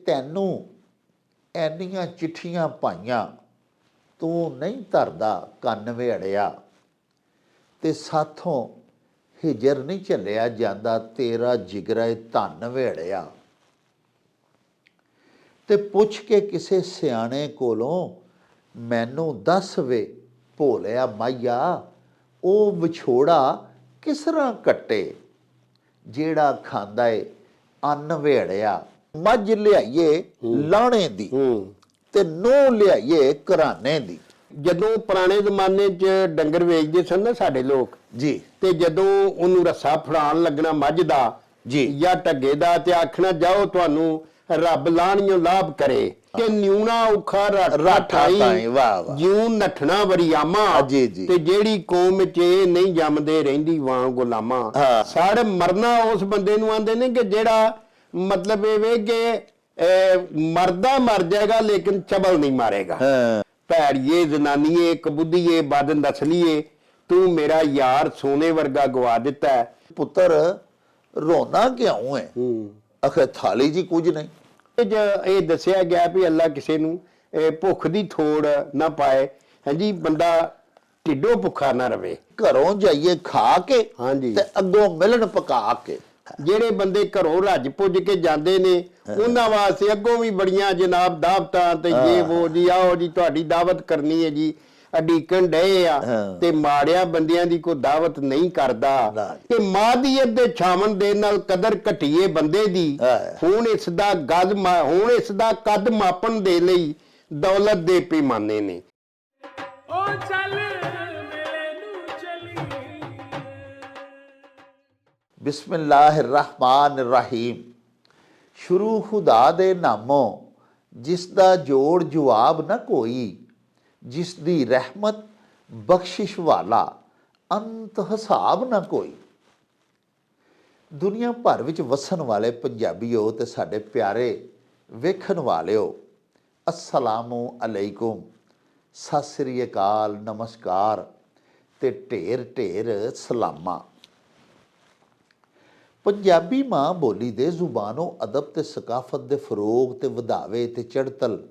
ਤੈਨੂੰ ਐਨੀਆਂ ਚਿੱਠੀਆਂ ਪਾਈਆਂ ਤੂੰ ਨਹੀਂ ਧਰਦਾ ਕੰਨ ਵੇੜਿਆ, ਤੇ ਸਾਥੋਂ ਹਿਜਰ ਨਹੀਂ ਝੱਲਿਆ ਜਾਂਦਾ ਤੇਰਾ ਜਿਗਰਾ ਧਨ ਵੇੜਿਆ। ਤੇ ਪੁੱਛ ਕੇ ਕਿਸੇ ਸਿਆਣੇ ਕੋਲੋਂ ਮੈਨੂੰ ਦੱਸ ਵੇ ਭੋਲਿਆ ਮਾਈਆ, ਉਹ ਵਿਛੋੜਾ ਕਿਸ ਤਰ੍ਹਾਂ ਕੱਟੇ ਜਿਹੜਾ ਖਾਂਦਾ ਏ ਅੰਨ ਵੇੜਿਆ। ਮੱਝ ਲਿਆਈਏ ਲਾਹਣੇ ਦੀ ਤੇ ਨੂੰਹ ਲਿਆਈਏ ਘਰਾਣੇ ਦੀ। ਜਦੋਂ ਪੁਰਾਣੇ ਜ਼ਮਾਨੇ 'ਚ ਡੰਗਰ ਵੇਚਦੇ ਸਨ ਨਾ ਸਾਡੇ ਲੋਕ ਜੀ, ਤੇ ਜਦੋਂ ਉਹਨੂੰ ਰੱਸਾ ਫੜਾਉਣ ਲੱਗਣਾ ਮੱਝ ਦਾ ਜੀ, ਜਾਂ ਢੱਗੇ ਦਾ, ਤੇ ਆਖਣਾ ਜਾਓ ਤੁਹਾਨੂੰ ਰੱਬ ਲਾਹਣੀਓ ਲਾਭ ਕਰੇ ਕਿ ਨਿਊਣਾ ਔਖਾ ਰਾਠਾ ਤਾਈ, ਵਾਹ ਵਾਹ, ਜਿਉਂ ਨੱਠਣਾ ਵਰਿਆਮਾ। ਜੀ ਜੀ। ਤੇ ਜਿਹੜੀ ਕੌਮ 'ਚ ਇਹ ਨਹੀਂ ਜੰਮਦੇ ਰਹਿੰਦੀ ਵਾਂ ਗੁਲਾਮਾਂ। ਸੜ ਮਰਨਾ ਉਸ ਬੰਦੇ ਨੂੰ ਆਂਦੇ ਨੇ ਕਿ ਜਿਹੜਾ ਮਤਲਬ ਇਹ ਵੇ ਕਿ ਮਰਦਾ ਮਰ ਜਾਏਗਾ ਲੇਕਿਨ ਚਬਲ ਨਹੀਂ ਮਾਰੇਗਾ। ਭੈੜੀਏ ਜ਼ਨਾਨੀਏ ਕਬੂਦੀਏ ਬਦ ਨਸਲੀਏ, ਤੂੰ ਮੇਰਾ ਯਾਰ ਸੋਨੇ ਵਰਗਾ ਗਵਾ ਦਿੱਤਾ। ਪੁੱਤਰ ਰੋਣਾ ਕਿਉਂ ਹੈ? ਅਖੇ ਥਾਲੀ ਜੀ ਕੁਝ ਨਹੀਂ। ਇਹ ਦੱਸਿਆ ਗਿਆ ਵੀ ਅੱਲਾ ਕਿਸੇ ਨੂੰ ਭੁੱਖ ਦੀ ਥੋੜ ਨਾ ਪਾਏ। ਹਾਂਜੀ, ਬੰਦਾ ਢਿੱਡੋਂ ਭੁੱਖਾ ਨਾ ਰਵੇ। ਘਰੋਂ ਜਾਈਏ ਖਾ ਕੇ, ਹਾਂਜੀ, ਤੇ ਅੱਗੋਂ ਮਿਲਣ ਪਕਾ ਕੇ। ਜਿਹੜੇ ਬੰਦੇ ਘਰੋਂ ਰੱਜ ਪੁੱਜ ਕੇ ਜਾਂਦੇ ਨੇ ਉਹਨਾਂ ਵਾਸਤੇ ਅੱਗੋਂ ਵੀ ਬੜੀਆਂ ਜਨਾਬ ਦਾਵਤਾਂ ਤੇ ਇਹ ਉਹ ਜੀ, ਆਓ ਜੀ ਤੁਹਾਡੀ ਦਾਵਤ ਕਰਨੀ ਹੈ ਜੀ, ਅਡੀਕਣ ਡਏ ਆ। ਤੇ ਮਾੜਿਆਂ ਬੰਦਿਆਂ ਦੀ ਕੋਈ ਦਾਵਤ ਨਹੀਂ ਕਰਦਾ। ਇਹ ਮਾਦੀਅਤ ਦੇ ਛਾਵਣ ਦੇ ਨਾਲ ਕਦਰ ਘਟੀਏ ਬੰਦੇ ਦੀ। ਹੁਣ ਇਸ ਦਾ ਕੱਦ ਮਾਪਣ ਦੇ ਲਈ ਦੌਲਤ ਦੇ ਪੈਮਾਨੇ ਨੇ। ਬਿਸਮਿल्लाहिर्रहमानिर्रहीम। ਸ਼ੁਰੂ ਖੁਦਾ ਦੇ ਨਾਮੋਂ ਜਿਸ ਦਾ ਜੋੜ ਜਵਾਬ ਨਾ ਕੋਈ, ਜਿਸ ਦੀ ਰਹਿਮਤ ਬਖਸ਼ਿਸ਼ ਵਾਲਾ ਅੰਤ ਹਿਸਾਬ ਨਾ ਕੋਈ। ਦੁਨੀਆ ਭਰ ਵਿੱਚ ਵਸਣ ਵਾਲੇ ਪੰਜਾਬੀਓ ਤੇ ਸਾਡੇ ਪਿਆਰੇ ਵੇਖਣ ਵਾਲਿਓ, ਅਸਲਾਮੁ ਅਲੈਕੁਮ, ਸਤਿ ਸ੍ਰੀ ਅਕਾਲ, ਨਮਸਕਾਰ ਤੇ ਢੇਰ ਢੇਰ ਸਲਾਮਾਂ। ਪੰਜਾਬੀ ਮਾਂ ਬੋਲੀ ਦੇ ਜ਼ੁਬਾਨੋਂ ਅਦਬ ਤੇ ਸਕਾਫਤ ਦੇ ਫਰੋਗ ਤੇ ਵਧਾਵੇ ਤੇ ਚੜ੍ਹਤਲ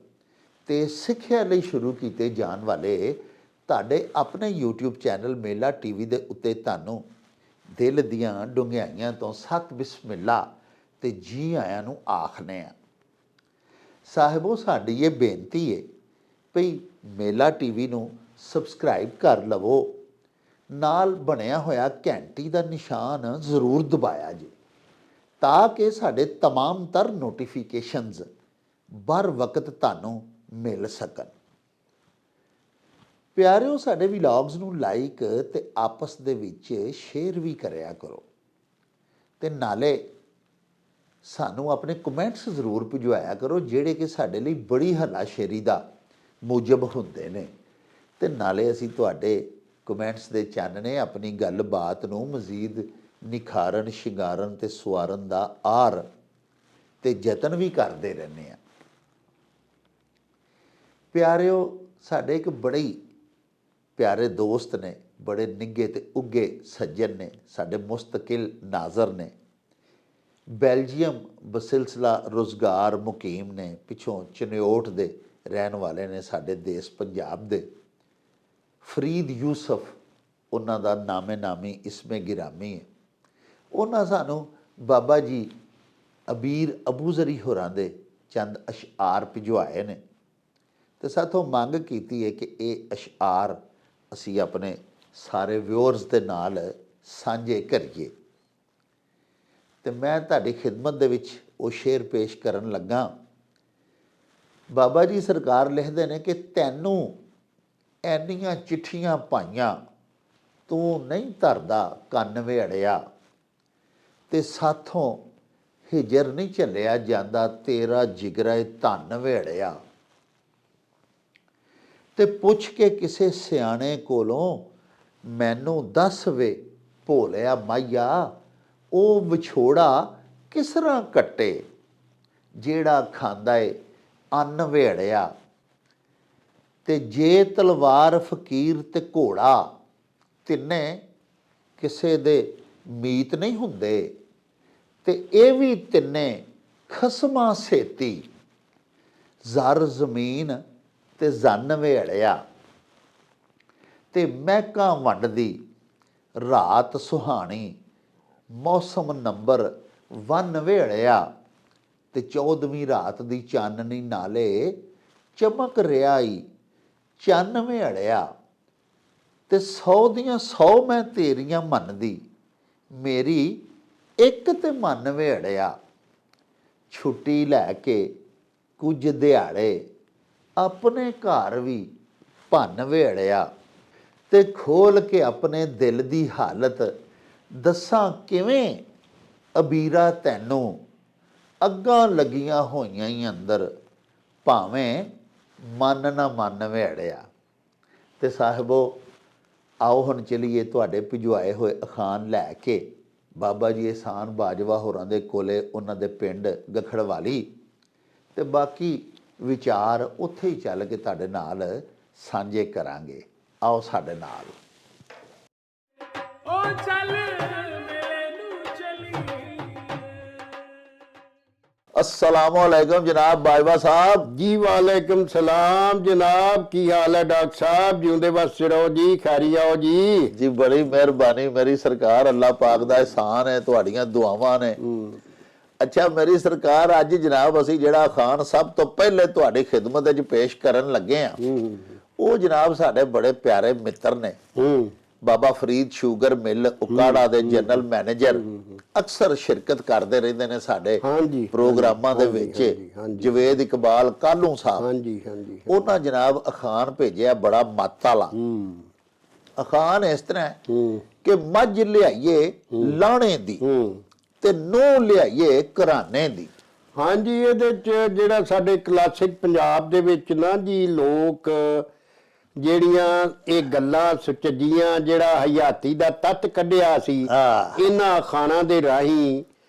ਤੇ ਸਿੱਖਿਆ ਲਈ ਸ਼ੁਰੂ ਕੀਤੇ ਜਾਣ ਵਾਲੇ ਤੁਹਾਡੇ ਆਪਣੇ YouTube ਚੈਨਲ ਮੇਲਾ TV ਦੇ ਉੱਤੇ ਤੁਹਾਨੂੰ ਦਿਲ ਦੀਆਂ ਡੂੰਘਾਈਆਂ ਤੋਂ ਸਤ ਬਿਸਮਿਲ੍ਲਾ ਤੇ ਜੀ ਆਇਆਂ ਨੂੰ ਆਖਦੇ ਹਾਂ। ਸਾਹਿਬੋ, ਸਾਡੀ ਇਹ ਬੇਨਤੀ ਹੈ ਭਈ ਮੇਲਾ TV ਨੂੰ ਸਬਸਕ੍ਰਾਈਬ ਕਰ ਲਵੋ, ਨਾਲ ਬਣਿਆ ਹੋਇਆ ਘੰਟੀ ਦਾ ਨਿਸ਼ਾਨ ਜ਼ਰੂਰ ਦਬਾਇਆ ਜੀ, ਤਾਂ ਕਿ ਸਾਡੇ ਤਮਾਮ ਤਰ ਨੋਟੀਫਿਕੇਸ਼ਨਸ ਬਰ ਵਕਤ ਤੁਹਾਨੂੰ ਮਿਲ ਸਕਣ। ਪਿਆਰਿਓ, ਸਾਡੇ ਵਲੌਗਸ ਨੂੰ ਲਾਈਕ ਤੇ ਆਪਸ ਦੇ ਵਿੱਚ ਸ਼ੇਅਰ ਵੀ ਕਰਿਆ ਕਰੋ, ਤੇ ਨਾਲੇ ਸਾਨੂੰ ਆਪਣੇ ਕਮੈਂਟਸ ਜ਼ਰੂਰ ਭਿਜਵਾਇਆ ਕਰੋ, ਜਿਹੜੇ ਕਿ ਸਾਡੇ ਲਈ ਬੜੀ ਹੱਲਾਸ਼ੇਰੀ ਦਾ ਮੂਜਬ ਹੁੰਦੇ ਨੇ। ਤੇ ਨਾਲੇ ਅਸੀਂ ਤੁਹਾਡੇ ਕਮੈਂਟਸ ਦੇ ਚਾਨਣੇ ਆਪਣੀ ਗੱਲਬਾਤ ਨੂੰ ਮਜ਼ੀਦ ਨਿਖਾਰਨ, ਸ਼ਿੰਗਾਰਨ ਤੇ ਸਵਾਰਨ ਦਾ ਆਰ ਤੇ ਯਤਨ ਵੀ ਕਰਦੇ ਰਹਿੰਦੇ ਹਾਂ। ਪਿਆਰਿਓ, ਸਾਡੇ ਇੱਕ ਬੜੇ ਹੀ ਪਿਆਰੇ ਦੋਸਤ ਨੇ, ਬੜੇ ਨਿੱਘੇ ਤੇ ਉੱਘੇ ਸੱਜਣ ਨੇ, ਸਾਡੇ ਮੁਸਤਕਿਲ ਨਾਜ਼ਰ ਨੇ, ਬੈਲਜੀਅਮ ਬਸਿਲਸਿਲਾ ਰੁਜ਼ਗਾਰ ਮੁਕੀਮ ਨੇ, ਪਿੱਛੋਂ ਚਨਿਓਟ ਦੇ ਰਹਿਣ ਵਾਲੇ ਨੇ, ਸਾਡੇ ਦੇਸ਼ ਪੰਜਾਬ ਦੇ। ਫਰੀਦ ਯੂਸਫ ਉਹਨਾਂ ਦਾ ਨਾਮੇ ਨਾਮੀ ਇਸਮੇ ਗਿਰਾਮੀ ਹੈ। ਉਹਨਾਂ ਸਾਨੂੰ ਬਾਬਾ ਜੀ ਅਬੀਰ ਅਬੂਜ਼ਰੀ ਹੋਰਾਂ ਦੇ ਚੰਦ ਅਸ਼ਆਰ ਭਿਜਵਾਏ ਨੇ, ਤੇ ਸਾਥੋਂ ਮੰਗ ਕੀਤੀ ਹੈ ਕਿ ਇਹ ਅਸ਼ਆਰ ਅਸੀਂ ਆਪਣੇ ਸਾਰੇ ਵਿਊਅਰਸ ਦੇ ਨਾਲ ਸਾਂਝੇ ਕਰੀਏ। ਤੇ ਮੈਂ ਤੁਹਾਡੀ ਖਿਦਮਤ ਦੇ ਵਿੱਚ ਉਹ ਸ਼ੇਰ ਪੇਸ਼ ਕਰਨ ਲੱਗਾ। ਬਾਬਾ ਜੀ ਸਰਕਾਰ ਲਿਖਦੇ ਨੇ ਕਿ ਤੈਨੂੰ ਐਨੀਆਂ ਚਿੱਠੀਆਂ ਪਾਈਆਂ ਤੂੰ ਨਹੀਂ ਧਰਦਾ ਕੰਨ ਵੇੜਿਆ, ਤੇ ਸਾਥੋਂ ਹਿਜਰ ਨਹੀਂ ਝੱਲਿਆ ਜਾਂਦਾ ਤੇਰਾ ਜਿਗਰਾ ਧਨ ਵੇੜਿਆ। ਤੇ ਪੁੱਛ ਕੇ ਕਿਸੇ ਸਿਆਣੇ ਕੋਲੋਂ ਮੈਨੂੰ ਦੱਸ ਵੇ ਭੋਲਿਆ ਮਾਈਆ, ਉਹ ਵਿਛੋੜਾ ਕਿਸ ਤਰ੍ਹਾਂ ਕੱਟੇ ਜਿਹੜਾ ਖਾਂਦਾ ਏ ਅੰਨ ਵੇੜਿਆ। ਤੇ ਜੇ ਤਲਵਾਰ ਫਕੀਰ ਤੇ ਘੋੜਾ ਤਿੰਨੇ ਕਿਸੇ ਦੇ ਮੀਤ ਨਹੀਂ ਹੁੰਦੇ, ਤੇ ਇਹ ਵੀ ਤਿੰਨੇ ਖਸਮਾਂ ਸੇਤੀ ਜ਼ਰ ਜ਼ਮੀਨ ਤੇ ਜ਼ਨ ਵੇੜਿਆ, ਤੇ ਮਹਿਕਾਂ ਵੰਡਦੀ ਰਾਤ ਸੁਹਾਣੀ, ਮੌਸਮ ਨੰਬਰ ਵਨ ਵੇੜਿਆ, ਤੇ 14ਵੀਂ ਰਾਤ ਦੀ ਚਾਨਣੀ ਨਾਲੇ ਚਮਕ ਰਿਹਾ ਈ ਚੰਨ ਵੇੜਿਆ, ਤੇ 100 ਦੀਆਂ 100 ਮੈਂ ਤੇਰੀਆਂ ਮੰਨਦੀ, ਮੇਰੀ ਇੱਕ ਤੇ ਮਨ ਵੇੜਿਆ, ਛੁੱਟੀ ਲੈ ਕੇ ਕੁਝ ਦਿਹਾੜੇ ਆਪਣੇ ਘਰ ਵੀ ਭੰਨ ਵੇੜਿਆ, ਤੇ ਖੋਲ ਕੇ ਆਪਣੇ ਦਿਲ ਦੀ ਹਾਲਤ ਦੱਸਾਂ ਕਿਵੇਂ ਅਬੀਰਾ ਤੈਨੂੰ, ਅੱਗਾਂ ਲੱਗੀਆਂ ਹੋਈਆਂ ਹੀ ਅੰਦਰ ਭਾਵੇਂ ਮਨ ਨਾ ਮਨ ਵੇੜਿਆ। ਤੇ ਸਾਹਿਬੋ ਆਓ ਹੁਣ ਚਲੀਏ ਤੁਹਾਡੇ ਭਿਜਵਾਏ ਹੋਏ ਅਖਾਣ ਲੈ ਕੇ ਬਾਬਾ ਜੀ ਅਹਿਸਾਨ ਬਾਜਵਾ ਹੋਰਾਂ ਦੇ ਕੋਲੇ, ਉਹਨਾਂ ਦੇ ਪਿੰਡ ਗਖੜਵਾਲੀ, ਤੇ ਬਾਕੀ ਵਿਚਾਰ ਉੱਥੇ ਹੀ ਚੱਲ ਕੇ ਤੁਹਾਡੇ ਨਾਲ ਸਾਂਝੇ ਕਰਾਂਗੇ। ਆਓ ਸਾਡੇ ਨਾਲ। ਉਹ ਚੱਲ ਮੇਰੇ ਨੂੰ ਚਲੀ। अस्सलामुअलैकुम जनाब बाजवा साहब। जी वालेकुम सलाम जनाब, की हाल है डॉक्टर साहब? जिਉਂਦੇ ਵਸਦੇ ਰਹੋ ਜੀ, ਖੈਰੀ ਆਓ ਜੀ। जी बड़ी मेहरबानी मेरी सरकार, अल्लाह पाक दा एहसान है, तुहाड़ियां दुआवां ने। अच्छा मेरी सरकार, अज जनाब असी जिहड़ा खान सब तो पहले तुहाडी खिदमत विच पेश करन लगे हां, ਉਹ जनाब साडे बड़े प्यारे मित्र ने, बाबा फरीद शूगर मिल उकाड़ा दे जनरल मैनेजर, अक्सर शिरकत करते रहते हैं साडे प्रोग्रामां दे विच। जवेद इकबाल कालू साहब, उन्हां जनाब अखान भेजिया बड़ा मत वाला। अखान इस तरह कि मझ लियाइए लाणे दी ते नूह लियाइए घराने दी। हाँ जी, ਇਹਦੇ ਚ ਜਿਹੜਾ ਸਾਡੇ ਕਲਾਸਿਕ ਪੰਜਾਬ ਦੇ ਵਿੱਚ ਨਾ ਜੀ ਲੋਕ ਜਿਹੜੀਆਂ ਇਹ ਗੱਲਾਂ ਸੁਚੱਜੀਆਂ, ਜਿਹੜਾ ਹਯਾਤੀ ਦਾ ਤੱਤ ਕੱਢਿਆ ਸੀ ਇਹਨਾਂ ਅਖਾਣਾਂ ਦੇ ਰਾਹੀਂ,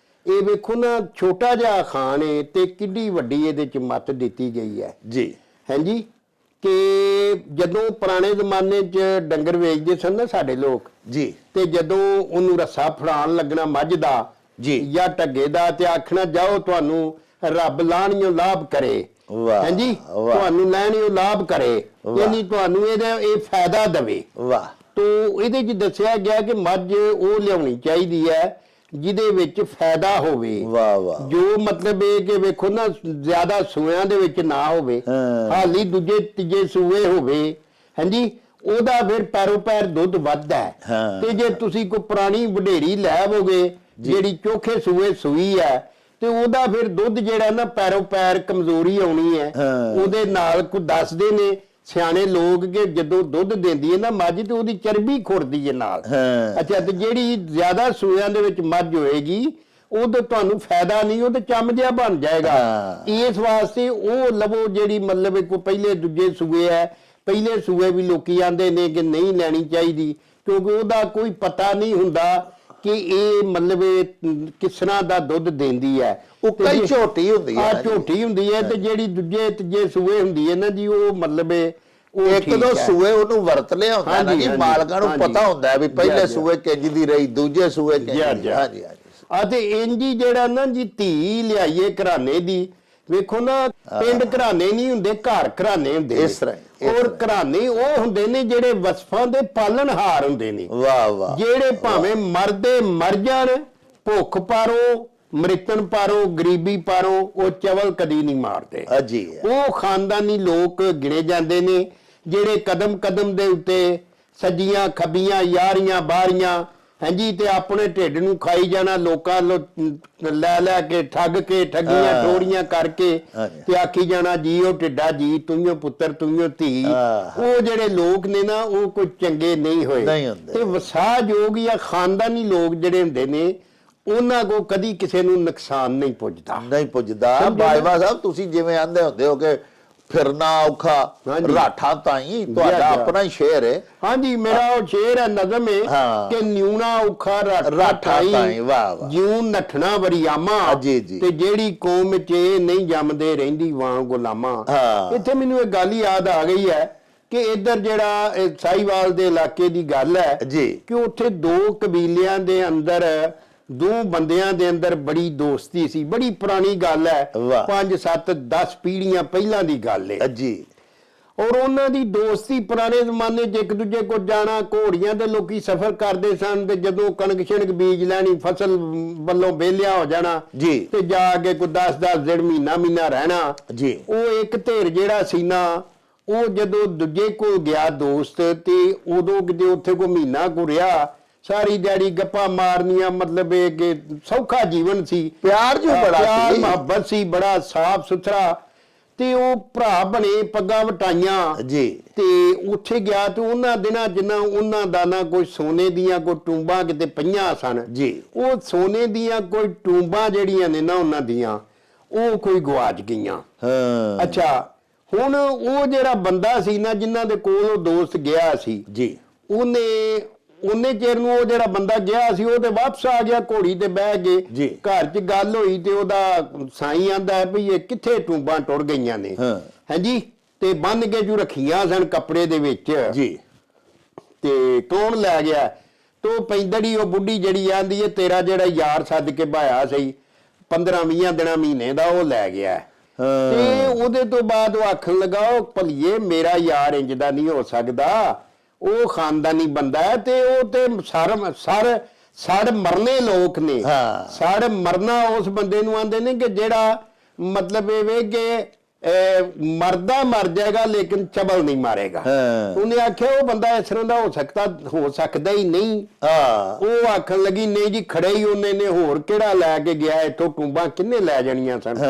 ਇਹ ਵੇਖੋ ਨਾ ਛੋਟਾ ਜਿਹਾ ਅਖਾਣ ਹੈ ਤੇ ਕਿੱਡੀ ਵੱਡੀ ਇਹਦੇ ਚ ਮੱਤ ਦਿੱਤੀ ਗਈ ਹੈ ਜੀ। ਹਾਂਜੀ, ਕਿ ਜਦੋਂ ਪੁਰਾਣੇ ਜ਼ਮਾਨੇ 'ਚ ਡੰਗਰ ਵੇਚਦੇ ਸਨ ਨਾ ਸਾਡੇ ਲੋਕ ਜੀ, ਤੇ ਜਦੋਂ ਉਹਨੂੰ ਰੱਸਾ ਫੜਾਉਣ ਲੱਗਣਾ ਮੱਝ ਦਾ ਜੀ ਜਾਂ ਢੱਗੇ ਦਾ, ਤੇ ਆਖਣਾ ਜਾਓ ਤੁਹਾਨੂੰ ਰੱਬ ਲਾਣਿਓ ਲਾਭ ਕਰੇ। ਹਾਂਜੀ, ਤੁਹਾਨੂੰ ਲੈਣਿਓ ਲਾਭ ਕਰੇ, ਯਾਨੀ ਤੁਹਾਨੂੰ ਇਹ ਫਾਇਦਾ ਦੇਵੇ। ਵਾਹ। ਤੋ ਇਹਦੇ 'ਚ ਦੱਸਿਆ ਗਿਆ ਕਿ ਮੱਝ ਉਹ ਲਿਆਉਣੀ ਚਾਹੀਦੀ ਹੈ ਜਿਹਦੇ ਵਿੱਚ ਫਾਇਦਾ ਹੋਵੇ। ਵਾਹ ਵਾਹ। ਜੋ ਮਤਲਬ ਇਹ ਕਿ ਵੇਖੋ ਨਾ ਜ਼ਿਆਦਾ ਸੂਇਆਂ ਦੇ ਵਿੱਚ ਨਾ ਹੋਵੇ, ਹਾਲੀ ਦੂਜੇ ਤੀਜੇ ਸੂਏ ਹੋਵੇ। ਹਾਂਜੀ, ਉਹਦਾ ਫਿਰ ਪੈਰੋ ਪੈਰ ਦੁੱਧ ਵੱਧਦਾ ਹੈ। ਤੇ ਜੇ ਤੁਸੀਂ ਕੋਈ ਪੁਰਾਣੀ ਵਡੇਰੀ ਲੈ ਆਵੋਗੇ ਜਿਹੜੀ ਚੋਖੇ ਸੂਏ ਸੂਈ ਹੈ, ਤੇ ਉਹਦਾ ਫਿਰ ਦੁੱਧ ਜਿਹੜਾ ਨਾ ਪੈਰੋ ਪੈਰ ਕਮਜ਼ੋਰੀ ਆਉਣੀ ਹੈ। ਉਹਦੇ ਨਾਲ ਕੋਈ ਦੱਸਦੇ ਨੇ ਸਿਆਣੇ ਲੋਕ ਕਿ ਜਦੋਂ ਦੁੱਧ ਦਿੰਦੀ ਹੈ ਨਾ ਮੱਝ, ਤੇ ਉਹਦੀ ਚਰਬੀ ਖੁਰਦੀ ਹੈ ਨਾਲ। ਅੱਛਾ, ਤੇ ਜਿਹੜੀ ਜ਼ਿਆਦਾ ਸੂਇਆਂ ਦੇ ਵਿੱਚ ਮੱਝ ਹੋਏਗੀ ਉਹਦੇ ਤੁਹਾਨੂੰ ਫਾਇਦਾ ਨਹੀਂ, ਉਹ ਤੇ ਚੰਮ ਜਿਹਾ ਬਣ ਜਾਏਗਾ। ਇਸ ਵਾਸਤੇ ਉਹ ਲਵੋ ਜਿਹੜੀ ਮਤਲਬ ਕੋਈ ਪਹਿਲੇ ਦੂਜੇ ਸੂਏ ਹੈ। ਪਹਿਲੇ ਸੂਏ ਵੀ ਲੋਕੀ ਆਂਦੇ ਨੇ ਕਿ ਨਹੀਂ ਲੈਣੀ ਚਾਹੀਦੀ, ਕਿਉਂਕਿ ਉਹਦਾ ਕੋਈ ਪਤਾ ਨਹੀਂ ਹੁੰਦਾ ਕਿ ਇਹ ਮਤਲਬ ਕਿਸ ਤਰ੍ਹਾਂ ਦਾ ਦੁੱਧ ਦਿੰਦੀ ਹੈ। ਉਹ ਕਈ ਝੋਟੀ ਹੁੰਦੀ ਹੈ, ਝੋਟੀ ਹੁੰਦੀ ਹੈ। ਤੇ ਜਿਹੜੀ ਦੂਜੇ ਤੀਜੇ ਸੂਏ ਹੁੰਦੀ ਹੈ ਨਾ ਜੀ, ਉਹ ਮਤਲਬ ਇੱਕ ਦੋ ਸੂਏ ਉਹਨੂੰ ਵਰਤ ਲਿਆ ਹੁੰਦਾ ਨਾ ਜੀ, ਮਾਲਕਾਂ ਨੂੰ ਪਤਾ ਹੁੰਦਾ ਹੈ ਵੀ ਪਹਿਲੇ ਸੂਏ ਕਿੰਜ ਦੀ ਰਹੀ, ਦੂਜੇ ਸੂਏ ਕਿੰਜ ਦੀ। ਹਾਂਜੀ ਹਾਂਜੀ। ਤੇ ਇੰਜੀ ਜਿਹੜਾ ਨਾ ਜੀ ਧੀ ਲਿਆਈਏ ਘਰਾਨੇ ਦੀ, ਵੇਖੋ ਨਾ ਪਿੰਡ ਘਰਾਨੇ ਨਹੀਂ ਹੁੰਦੇ, ਘਰ ਘਰਾਨੇ ਹੁੰਦੇ ਇਸ ਤਰ੍ਹਾਂ। ਔਰ ਘਰਾਨੇ ਉਹ ਹੁੰਦੇ ਨੇ ਜਿਹੜੇ ਵਸਫਾਂ ਦੇ ਪਾਲਣਹਾਰ ਹੁੰਦੇ ਨੇ। ਵਾਹ ਵਾਹ। ਜਿਹੜੇ ਭਾਵੇਂ ਮਰਦੇ ਮਰ ਜਾਣ, ਭੁੱਖ ਪਾਰੋ ਮ੍ਰਿਤਨ ਪਾਰੋ, ਗਰੀਬੀ ਪਾਰੋ, ਉਹ ਚਵਲ ਕਦੀ ਨਹੀਂ ਮਾਰਦੇ। ਉਹ ਖਾਨਦਾਨੀ ਲੋਕ ਗਿਣੇ ਜਾਂਦੇ ਨੇ ਜਿਹੜੇ ਕਦਮ ਕਦਮ ਦੇ ਉੱਤੇ ਸੱਜੀਆਂ ਖੱਬੀਆਂ ਯਾਰੀਆਂ ਬਾਰੀਆਂ, ਹਾਂਜੀ, ਤੇ ਆਪਣੇ ਢਿੱਡ ਨੂੰ ਖਾਈ ਜਾਣਾ, ਲੋਕਾਂ ਲੈ ਲੈ ਕੇ ਠੱਗ ਕੇ ਠੱਗੀਆਂ ਠੋੜੀਆਂ ਕਰਕੇ ਤੇ ਆਖੀ ਜਾਣਾ ਜੀ ਉਹ ਢਿੱਡਾ ਜੀ, ਤੂੰ ਪੁੱਤਰ ਤੂੰ ਧੀ। ਉਹ ਜਿਹੜੇ ਲੋਕ ਨੇ ਨਾ ਉਹ ਕੋਈ ਚੰਗੇ ਨਹੀਂ ਹੋਏ। ਤੇ ਵਸਾਯੋਗ ਜਾਂ ਖਾਨਦਾਨੀ ਲੋਕ ਜਿਹੜੇ ਹੁੰਦੇ ਨੇ ਉਹਨਾਂ ਕੋ ਕਦੀ ਕਿਸੇ ਨੂੰ ਨੁਕਸਾਨ ਨਹੀਂ ਪੁੱਜਦਾ। ਬਾਜਵਾ ਸਾਹਿਬ, ਤੁਸੀਂ ਜਿਵੇਂ ਆਂਦੇ ਹੁੰਦੇ ਹੋ ਕਿ ਫਿਰਨਾ ਔਖਾ ਰਾਠਾ ਤਾਈ, ਤੁਹਾਡਾ ਆਪਣਾ ਹੀ ਸ਼ੇਰ ਹੈ। ਹਾਂਜੀ, ਮੇਰਾ ਉਹ ਸ਼ੇਰ ਹੈ, ਨਜ਼ਮ ਹੈ ਕਿ ਨਿਉਣਾ ਔਖਾ ਰਾਠਾ ਤਾਈ, ਜਿਉਂ ਨੱਠਣਾ ਵਰਿਆਮਾ, ਤੇ ਜਿਹੜੀ ਕੌਮ ਚ ਨਹੀਂ ਜੰਮਦੇ ਰਹਿੰਦੀ ਵਾਂ ਗੁਲਾਮਾਂ। ਇੱਥੇ ਮੈਨੂੰ ਇਹ ਗੱਲ ਯਾਦ ਆ ਗਈ ਹੈ ਕਿ ਇੱਧਰ ਜਿਹੜਾ ਸਾਹੀਵਾਲ ਦੇ ਇਲਾਕੇ ਦੀ ਗੱਲ ਹੈ ਕਿ ਉੱਥੇ ਦੋ ਕਬੀਲਿਆਂ ਦੇ ਅੰਦਰ ਦੋ ਬੰਦਿਆਂ ਦੇ ਅੰਦਰ ਬੜੀ ਦੋਸਤੀ ਸੀ, ਬੜੀ ਪੁਰਾਣੀ ਗੱਲ ਹੈ, ਵਾਹ। 5 7 10 ਪੀੜ੍ਹੀਆਂ ਪਹਿਲਾਂ ਦੀ ਗੱਲ ਹੈ ਜੀ। ਔਰ ਉਹਨਾਂ ਦੀ ਦੋਸਤੀ ਪੁਰਾਣੇ ਜ਼ਮਾਨੇ 'ਚ ਇੱਕ ਦੂਜੇ ਕੋਲ ਜਾਣਾ, ਘੋੜੀਆਂ ਤੇ ਲੋਕੀ ਸਫ਼ਰ ਕਰਦੇ ਸਨ, ਤੇ ਜਦੋਂ ਕਣਕ ਛਿਣਕ ਬੀਜ ਲੈਣੀ, ਫਸਲ ਵੱਲੋਂ ਵਿਹਲਿਆ ਹੋ ਜਾਣਾ ਜੀ। ਤੇ ਜਾ ਕੇ ਕੋਈ 10 ਦਿਨ ਮਹੀਨਾ ਰਹਿਣਾ ਜੀ। ਉਹ ਇੱਕ ਧਿਰ ਜਿਹੜਾ ਸੀ ਨਾ, ਉਹ ਜਦੋਂ ਦੂਜੇ ਕੋਲ ਗਿਆ ਦੋਸਤ, ਤੇ ਉਦੋਂ ਕਿਤੇ ਉੱਥੇ ਕੋਈ ਮਹੀਨਾ ਕੋ ਰਿਹਾ, ਸਾਰੀ ਦਿਹਾੜੀ ਗੱਪਾਂ ਮਾਰਨੀਆਂ, ਮਤਲਬ ਇਹ ਕਿ ਸੌਖਾ ਜੀਵਨ ਸੀ, ਪਿਆਰ ਜੋ ਬੜਾ ਪਿਆਰ ਸੀ। ਮੁਹੱਬਤ ਸੀ, ਬੜਾ ਸਾਫ ਸੁਥਰਾ। ਤੇ ਉਹ ਭਰਾ ਬਣੇ, ਪੱਗਾਂ ਵਟਾਈਆਂ ਜੀ। ਤੇ ਉੱਥੇ ਗਿਆ ਤੇ ਉਹਨਾਂ ਦਿਨਾਂ ਜਿੰਨਾ ਉਹਨਾਂ ਦਾ ਨਾ ਕੋਈ ਸੋਨੇ ਦੀਆਂ ਕੋਈ ਟੂੰਬਾਂ ਕਿਤੇ ਪਈਆਂ ਸਨ ਜੀ। ਉਹ ਸੋਨੇ ਦੀਆਂ ਕੋਈ ਟੂੰਬਾਂ ਜਿਹੜੀਆਂ ਨੇ ਨਾ ਉਹਨਾਂ ਦੀਆਂ, ਉਹ ਕੋਈ ਗਵਾਚ ਗਈਆਂ। ਹਾਂ। ਅੱਛਾ, ਹੁਣ ਉਹ ਜਿਹੜਾ ਬੰਦਾ ਸੀ ਨਾ ਜਿਨ੍ਹਾਂ ਦੇ ਕੋਲ ਉਹ ਦੋਸਤ ਗਿਆ ਸੀ, ਜੀ। ਉਹਨੇ ਚਿਰ ਨੂੰ ਉਹ ਜਿਹੜਾ ਬੰਦਾ ਗਿਆ ਸੀ ਉਹ ਤੇ ਵਾਪਸ ਆ ਗਿਆ ਘੋੜੀ ਤੇ ਬਹਿ ਜੀ। ਕੇ। ਘਰ 'ਚ ਗੱਲ ਹੋਈ ਤੇ ਉਹਦਾ ਸਾਈਂ ਆਂਦਾ ਹੈ ਵੀ ਇਹ ਕਿੱਥੇ ਟੂੰਬਾਂ ਟੁੱਟ ਗਈਆਂ ਨੇ। ਹਾਂ। ਹਾਂਜੀ, ਤੇ ਬੰਨ ਕੇ ਜੋ ਰੱਖੀਆਂ ਸਨ ਕੱਪੜੇ ਦੇ ਵਿੱਚ। ਜੀ। ਤੇ ਕੌਣ ਲੈ ਗਿਆ? ਤੋ ਪੈਂਦੜੀ ਉਹ ਬੁੱਢੀ ਜਿਹੜੀ ਆਂਦੀ ਹੈ ਤੇਰਾ ਜਿਹੜਾ ਯਾਰ ਸੱਦ ਕੇ ਭਾਇਆ ਸੀ 15-20 ਦਿਨਾਂ ਮਹੀਨੇ ਦਾ, ਉਹ ਲੈ ਗਿਆ। ਤੇ ਉਹਦੇ ਤੋਂ ਬਾਅਦ ਉਹ ਆਖਣ ਲੱਗਾ, ਉਹ ਭਲੀਏ ਮੇਰਾ ਯਾਰ ਇੰਜ ਦਾ ਨਹੀਂ ਹੋ ਸਕਦਾ, ਉਹ ਖਾਨਦਾਨੀ ਬੰਦਾ ਹੈ, ਤੇ ਉਹ ਤੇ ਸੜ ਮਰਨੇ ਲੋਕ ਨੇ। ਹਾਂ। ਸੜ ਮਰਨਾ ਉਸ ਬੰਦੇ ਨੂੰ ਆਂਦੇ ਨੇ ਕਿ ਜਿਹੜਾ ਮਤਲਬ ਇਹ ਵੇ ਕਿ ਮਰਦਾ ਮਰ ਜਾਏਗਾ ਲੇਕਿਨ ਚਬਲ ਨਹੀਂ ਮਾਰੇਗਾ। ਉਹਨੇ ਆਖਿਆ ਉਹ ਬੰਦਾ ਇਸ ਤਰ੍ਹਾਂ ਦਾ ਹੋ ਸਕਦਾ ਹੀ ਨਹੀਂ। ਉਹ ਆਖਣ ਲੱਗੀ ਨਹੀਂ ਜੀ, ਖੜੇ ਹੀ ਉਹਨੇ ਨੇ, ਹੋਰ ਕਿਹੜਾ ਲੈ ਕੇ ਗਿਆ ਇੱਥੋਂ ਟੂੰਬਾਂ, ਕਿੰਨੇ ਲੈ ਜਾਣੀਆਂ ਸਨ।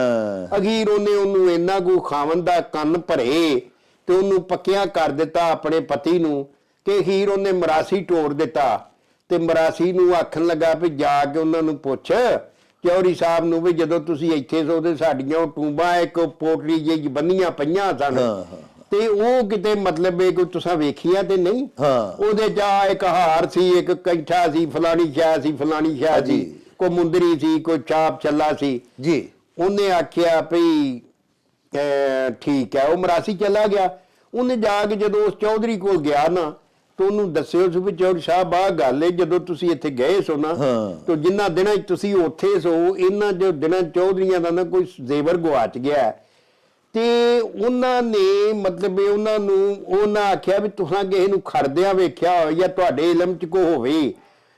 ਅਖੀਰ ਉਹਨੂੰ ਇੰਨਾ ਕੁ ਖਾਵਨ ਦਾ ਕੰਨ ਭਰੇ ਤੇ ਉਹਨੂੰ ਪੱਕਿਆਂ ਕਰ ਦਿੱਤਾ ਆਪਣੇ ਪਤੀ ਨੂੰ, ਕਿ ਅਖੀਰ ਉਹਨੇ ਮਰਾਸੀ ਟੋੜ ਦਿੱਤਾ। ਤੇ ਮਰਾਸੀ ਨੂੰ ਆਖਣ ਲੱਗਾ ਵੀ ਜਾ ਕੇ ਉਹਨਾਂ ਨੂੰ ਪੁੱਛ ਚੌਧਰੀ ਸਾਹਿਬ ਨੂੰ ਵੀ ਜਦੋਂ ਤੁਸੀਂ ਇੱਥੇ ਸੋ ਤੇ ਸਾਡੀਆਂ ਉਹ ਟੂੰਬਾਂ ਇੱਕ ਪੋਟਲੀ ਜਿਹੀ ਬੰਨੀਆਂ ਪਈਆਂ ਸਨ, ਤੇ ਉਹ ਕਿਤੇ ਮਤਲਬ ਇਹ ਕੋਈ ਤੁਸੀਂ ਵੇਖੀਆਂ ਤੇ ਨਹੀਂ। ਉਹਦੇ ਚ ਇੱਕ ਹਾਰ ਸੀ, ਇੱਕ ਕੈਂਠਾ ਸੀ, ਫਲਾਣੀ ਸ਼ੈ ਸੀ, ਫਲਾਣੀ ਸ਼ੈ ਸੀ, ਕੋਈ ਮੁੰਦਰੀ ਸੀ, ਕੋਈ ਚਾਪ ਚੱਲਾ ਸੀ। ਜੀ। ਉਹਨੇ ਆਖਿਆ ਭਈ ਠੀਕ ਹੈ। ਉਹ ਮਰਾਸੀ ਚਲਾ ਗਿਆ। ਉਹਨੇ ਜਾ ਕੇ ਜਦੋਂ ਉਸ ਚੌਧਰੀ ਕੋਲ ਗਿਆ ਨਾ, ਤਾਂ ਉਹਨੂੰ ਦੱਸਿਓ ਸੀ ਵੀ ਚੌਧਰੀ ਸਾਹਿਬ ਆਹ ਗੱਲ ਹੈ, ਜਦੋਂ ਤੁਸੀਂ ਇੱਥੇ ਗਏ ਸੋ ਨਾ, ਤਾਂ ਜਿੰਨਾ ਦਿਨਾਂ 'ਚ ਤੁਸੀਂ ਉੱਥੇ ਸੋ, ਇਹਨਾਂ ਜੋ ਦਿਨਾਂ ਚੌਧਰੀਆਂ ਦਾ ਨਾ ਕੋਈ ਜ਼ੇਵਰ ਗਵਾਚ ਗਿਆ। ਤੇ ਉਹਨਾਂ ਨੇ ਮਤਲਬ ਉਹਨਾਂ ਆਖਿਆ ਵੀ ਤੁਸੀਂ ਕਿਸੇ ਨੂੰ ਖੜਦਿਆਂ ਵੇਖਿਆ ਹੋਵੇ ਜਾਂ ਤੁਹਾਡੇ ਇਲਮ 'ਚ ਕੋ ਹੋਵੇ,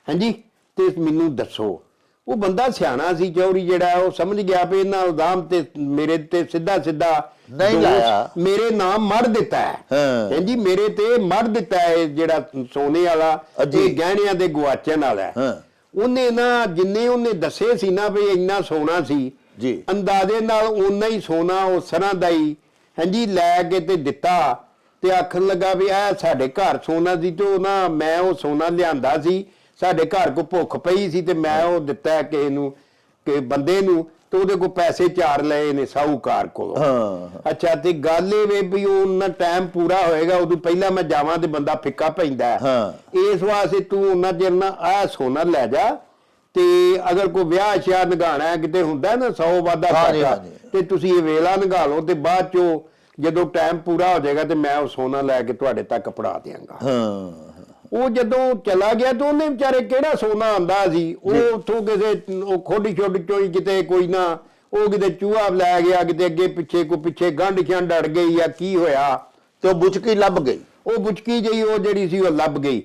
ਹਾਂਜੀ, ਤੇ ਮੈਨੂੰ ਦੱਸੋ। ਉਹ ਬੰਦਾ ਸਿਆਣਾ ਸੀ ਚੌਧਰੀ ਜਿਹੜਾ, ਉਹ ਸਮਝ ਗਿਆ ਵੀ ਇਹਨਾਂ ਇਲਜ਼ਾਮ ਤੇ ਮੇਰੇ ਤੇ ਸਿੱਧਾ ਨਹੀਂ ਲਾਇਆ, ਮੇਰੇ ਨਾਮ ਮੜ ਦਿੱਤਾ ਹੈ। ਹਾਂਜੀ, ਮੇਰੇ ਤੇ ਮੜ ਦਿੱਤਾ ਹੈ ਜਿਹੜਾ ਸੋਨੇ ਵਾਲਾ ਤੇ ਗਹਿਣਿਆਂ ਦੇ ਗਵਾਚਣ ਵਾਲਾ। ਉਹਨੇ ਨਾ ਜਿੰਨੇ ਉਹਨੇ ਦੱਸੇ ਸੀ ਨਾ ਵੀ ਇੰਨਾ ਸੋਨਾ ਸੀ, ਅੰਦਾਜ਼ੇ ਨਾਲ ਓਨਾ ਹੀ ਸੋਨਾ ਉਸ ਤਰ੍ਹਾਂ ਦਾ ਹੀ ਹਾਂਜੀ ਲੈ ਕੇ ਤੇ ਦਿੱਤਾ। ਤੇ ਆਖਣ ਲੱਗਾ ਵੀ ਇਹ ਸਾਡੇ ਘਰ ਸੋਨਾ ਸੀ, ਤੇ ਉਹ ਨਾ ਮੈਂ ਉਹ ਸੋਨਾ ਲਿਆਂਦਾ ਸੀ, ਸਾਡੇ ਘਰ ਕੋ ਭੁੱਖ ਪਈ ਸੀ ਤੇ ਮੈਂ ਉਹ ਦਿੱਤਾ ਕਿਸੇ ਨੂੰ, ਕਿ ਬੰਦੇ ਨੂੰ, ਤੇ ਉਹਦੇ ਕੋ ਪੈਸੇ ਚਾਰ ਲਏ ਨੇ ਸਾਹੂਕਾਰ ਕੋਲੋਂ। ਅੱਛਾ, ਤੇ ਗੱਲ ਇਹ ਵੇ ਵੀ ਉਹਨਾਂ ਟਾਈਮ ਪੂਰਾ ਹੋਏਗਾ, ਉਦੋਂ ਪਹਿਲਾਂ ਮੈਂ ਜਾਵਾਂ ਤੇ ਬੰਦਾ ਫਿੱਕਾ ਪੈਂਦਾ। ਇਸ ਵਾਸਤੇ ਤੂੰ ਉਹਨਾਂ ਚਿਰ ਨਾ ਆਹ ਸੋਨਾ ਲੈ ਜਾ, ਤੇ ਅਗਰ ਕੋਈ ਵਿਆਹ ਸ਼ਿਆ ਨਿਗਾਣਾ ਕਿਤੇ ਹੁੰਦਾ ਨਾ 100 ਵਾਧਾ, ਤੇ ਤੁਸੀਂ ਇਹ ਵੇਲਾ ਨਿਗਾ ਲਓ, ਤੇ ਬਾਅਦ ਚੋਂ ਜਦੋਂ ਟਾਈਮ ਪੂਰਾ ਹੋ ਜਾਏਗਾ ਤੇ ਮੈਂ ਉਹ ਸੋਨਾ ਲੈ ਕੇ ਤੁਹਾਡੇ ਤੱਕ ਪੜਾ ਦਿਆਂਗਾ। ਉਹ ਜਦੋਂ ਚਲਾ ਗਿਆ ਤਾਂ ਉਹਨੇ ਵਿਚਾਰੇ ਕਿਹੜਾ ਸੋਨਾ ਆਂਦਾ ਸੀ, ਉਹ ਉੱਥੋਂ ਕਿਸੇ ਉਹ ਖੋਡੀ ਛੋਡ ਚੋਂ ਹੀ ਕਿਤੇ ਕੋਈ ਨਾ, ਉਹ ਕਿਤੇ ਚੂਹਾ ਲੈ ਗਿਆ, ਕਿਤੇ ਅੱਗੇ ਪਿੱਛੇ ਕੋਈ ਪਿੱਛੇ ਗੰਢ ਖੰਡ ਅੜ ਗਈ ਜਾਂ ਕੀ ਹੋਇਆ, ਤੇ ਉਹ ਬੁਚਕੀ ਲੱਭ ਗਈ। ਉਹ ਬੁਚਕੀ ਜਿਹੀ ਉਹ ਜਿਹੜੀ ਸੀ ਉਹ ਲੱਭ ਗਈ।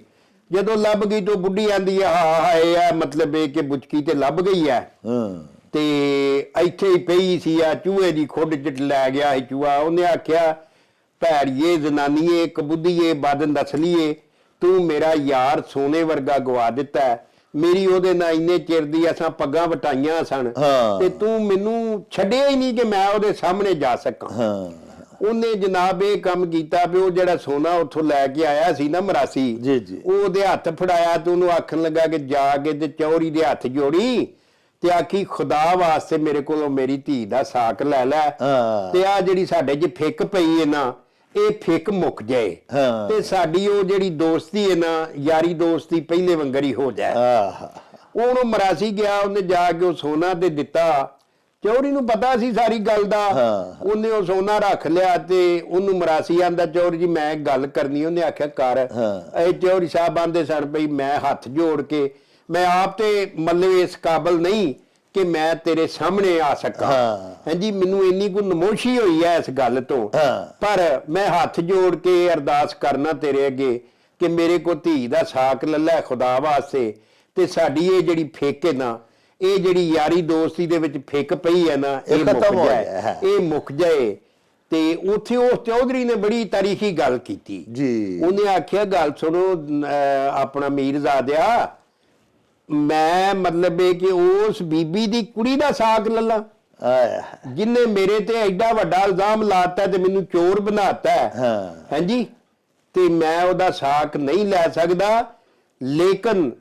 ਜਦੋਂ ਲੱਭ ਗਈ ਤਾਂ ਬੁੱਢੀ ਆਂਦੀ ਆ ਹਾਏ ਆ, ਮਤਲਬ ਇਹ ਕਿ ਬੁਚਕੀ ਤੇ ਲੱਭ ਗਈ ਹੈ, ਤੇ ਇੱਥੇ ਹੀ ਪਈ ਸੀ ਆ ਚੂਹੇ ਦੀ ਖੁੱਡ ਚ ਲੈ ਗਿਆ ਸੀ ਚੂਹਾ। ਉਹਨੇ ਆਖਿਆ ਭੈੜੀਏ ਜ਼ਨਾਨੀਏ, ਕਬੂਦੀਏ, ਬਾਦਨ ਦੱਸ ਲਈਏ, ਤੂੰ ਮੇਰਾ ਯਾਰ ਸੋਨੇ ਵਰਗਾ ਗਵਾ ਦਿੱਤਾ, ਮੇਰੀ ਉਹਦੇ ਨਾਲ ਇੰਨੇ ਚਿਰ ਦੀ ਅਸਾਂ ਪੱਗਾਂ ਵਟਾਈਆਂ ਸਨ, ਤੇ ਤੂੰ ਮੈਨੂੰ ਛੱਡਿਆ ਹੀ ਨਹੀਂ ਕਿ ਮੈਂ ਉਹਦੇ ਸਾਹਮਣੇ ਜਾ ਸਕਾਂ। ਉਹਨੇ ਜਨਾਬ ਇਹ ਕੰਮ ਕੀਤਾ ਵੀ ਉਹ ਜਿਹੜਾ ਸੋਨਾ ਉੱਥੋਂ ਲੈ ਕੇ ਆਇਆ ਸੀ ਨਾ ਮਰਾਸੀ, ਉਹ ਉਹਦੇ ਹੱਥ ਫੜਾਇਆ, ਤੇ ਉਹਨੂੰ ਆਖਣ ਲੱਗਾ ਕਿ ਜਾ ਕੇ ਤੇ ਚੌਧਰੀ ਦੇ ਹੱਥ ਜੋੜੀ ਤੇ ਆਖੀ ਖੁਦਾ ਵਾਸਤੇ ਮੇਰੇ ਕੋਲੋਂ ਮੇਰੀ ਧੀ ਦਾ ਸਾਕ ਲੈ ਲੈ, ਤੇ ਆ ਜਿਹੜੀ ਸਾਡੇ 'ਚ ਫਿੱਕ ਪਈ ਹੈ ਨਾ, ਇਹ ਫਿੱਕ ਮੁੱਕ ਜਾਏ, ਤੇ ਸਾਡੀ ਉਹ ਜਿਹੜੀ ਦੋਸਤੀ ਹੈ ਨਾ, ਯਾਰੀ ਦੋਸਤੀ ਪਹਿਲੇ ਵੰਗਰ ਹੀ ਹੋ ਜਾਏ। ਉਹਨੂੰ ਮਰਾਸੀ ਗਿਆ, ਉਹਨੇ ਜਾ ਕੇ ਉਹ ਸੋਨਾ ਤੇ ਦਿੱਤਾ। ਚੌਧਰੀ ਨੂੰ ਪਤਾ ਸੀ ਸਾਰੀ ਗੱਲ ਦਾ। ਉਹਨੇ ਉਹ ਸੋਨਾ ਰੱਖ ਲਿਆ, ਤੇ ਉਹਨੂੰ ਮਰਾਸੀ ਆਂਦਾ ਚੌਧਰੀ ਜੀ ਮੈਂ ਗੱਲ ਕਰਨੀ। ਉਹਨੇ ਆਖਿਆ ਕਰ। ਇਹ ਚੌਧਰੀ ਸਾਹਿਬ ਆਂਦੇ ਸਨ ਬਈ ਮੈਂ ਹੱਥ ਜੋੜ ਕੇ ਮੈਂ ਆਪ ਤੇ ਮਤਲਬ ਇਸ ਕਾਬਲ ਨਹੀਂ ਕਿ ਮੈਂ ਤੇਰੇ ਸਾਹਮਣੇ ਆ ਸਕਾਂ। ਹਾਂਜੀ, ਮੈਨੂੰ ਇੰਨੀ ਕੁ ਨਮੋਸ਼ੀ ਹੋਈ ਹੈ ਇਸ ਗੱਲ ਤੋਂ। ਪਰ ਮੈਂ ਹੱਥ ਜੋੜ ਕੇ ਅਰਦਾਸ ਕਰਨਾ ਤੇਰੇ ਅੱਗੇ ਕਿ ਮੇਰੇ ਕੋ ਧੀ ਦਾ ਸਾਕ ਲੱਲਾ ਖੁਦਾ ਵਾਸਤੇ, ਤੇ ਸਾਡੀ ਇਹ ਜਿਹੜੀ ਫਿੱਕ ਹੈ ਨਾ, ਇਹ ਜਿਹੜੀ ਯਾਰੀ ਦੋਸਤੀ ਦੇ ਵਿੱਚ ਫਿੱਕ ਪਈ ਹੈ ਨਾ, ਇਹ ਮੁੱਕ ਜਾਏ। ਤੇ ਉੱਥੇ ਉਸ ਚੌਧਰੀ ਨੇ ਬੜੀ ਤਾਰੀਖੀ ਗੱਲ ਕੀਤੀ ਜੀ। ਉਹਨੇ ਆਖਿਆ, ਗੱਲ ਸੁਣੋ ਆਪਣਾ ਮੀਰਜ਼ਾਦਿਆ, ਮੈਂ ਮਤਲਬ ਇਹ ਕਿ ਉਸ ਬੀਬੀ ਦੀ ਕੁੜੀ ਦਾ ਸਾਕ ਲੱਲਾ ਜਿੰਨੇ ਮੇਰੇ ਤੇ ਐਡਾ ਵੱਡਾ ਇਲਜ਼ਾਮ ਲਾਤਾ ਤੇ ਮੈਨੂੰ ਚੋਰ ਬਣਾਤਾ। ਹਾਂਜੀ, ਤੇ ਮੈਂ ਉਹਦਾ ਸਾਕ ਨਹੀਂ ਲੈ ਸਕਦਾ, ਲੇਕਿਨ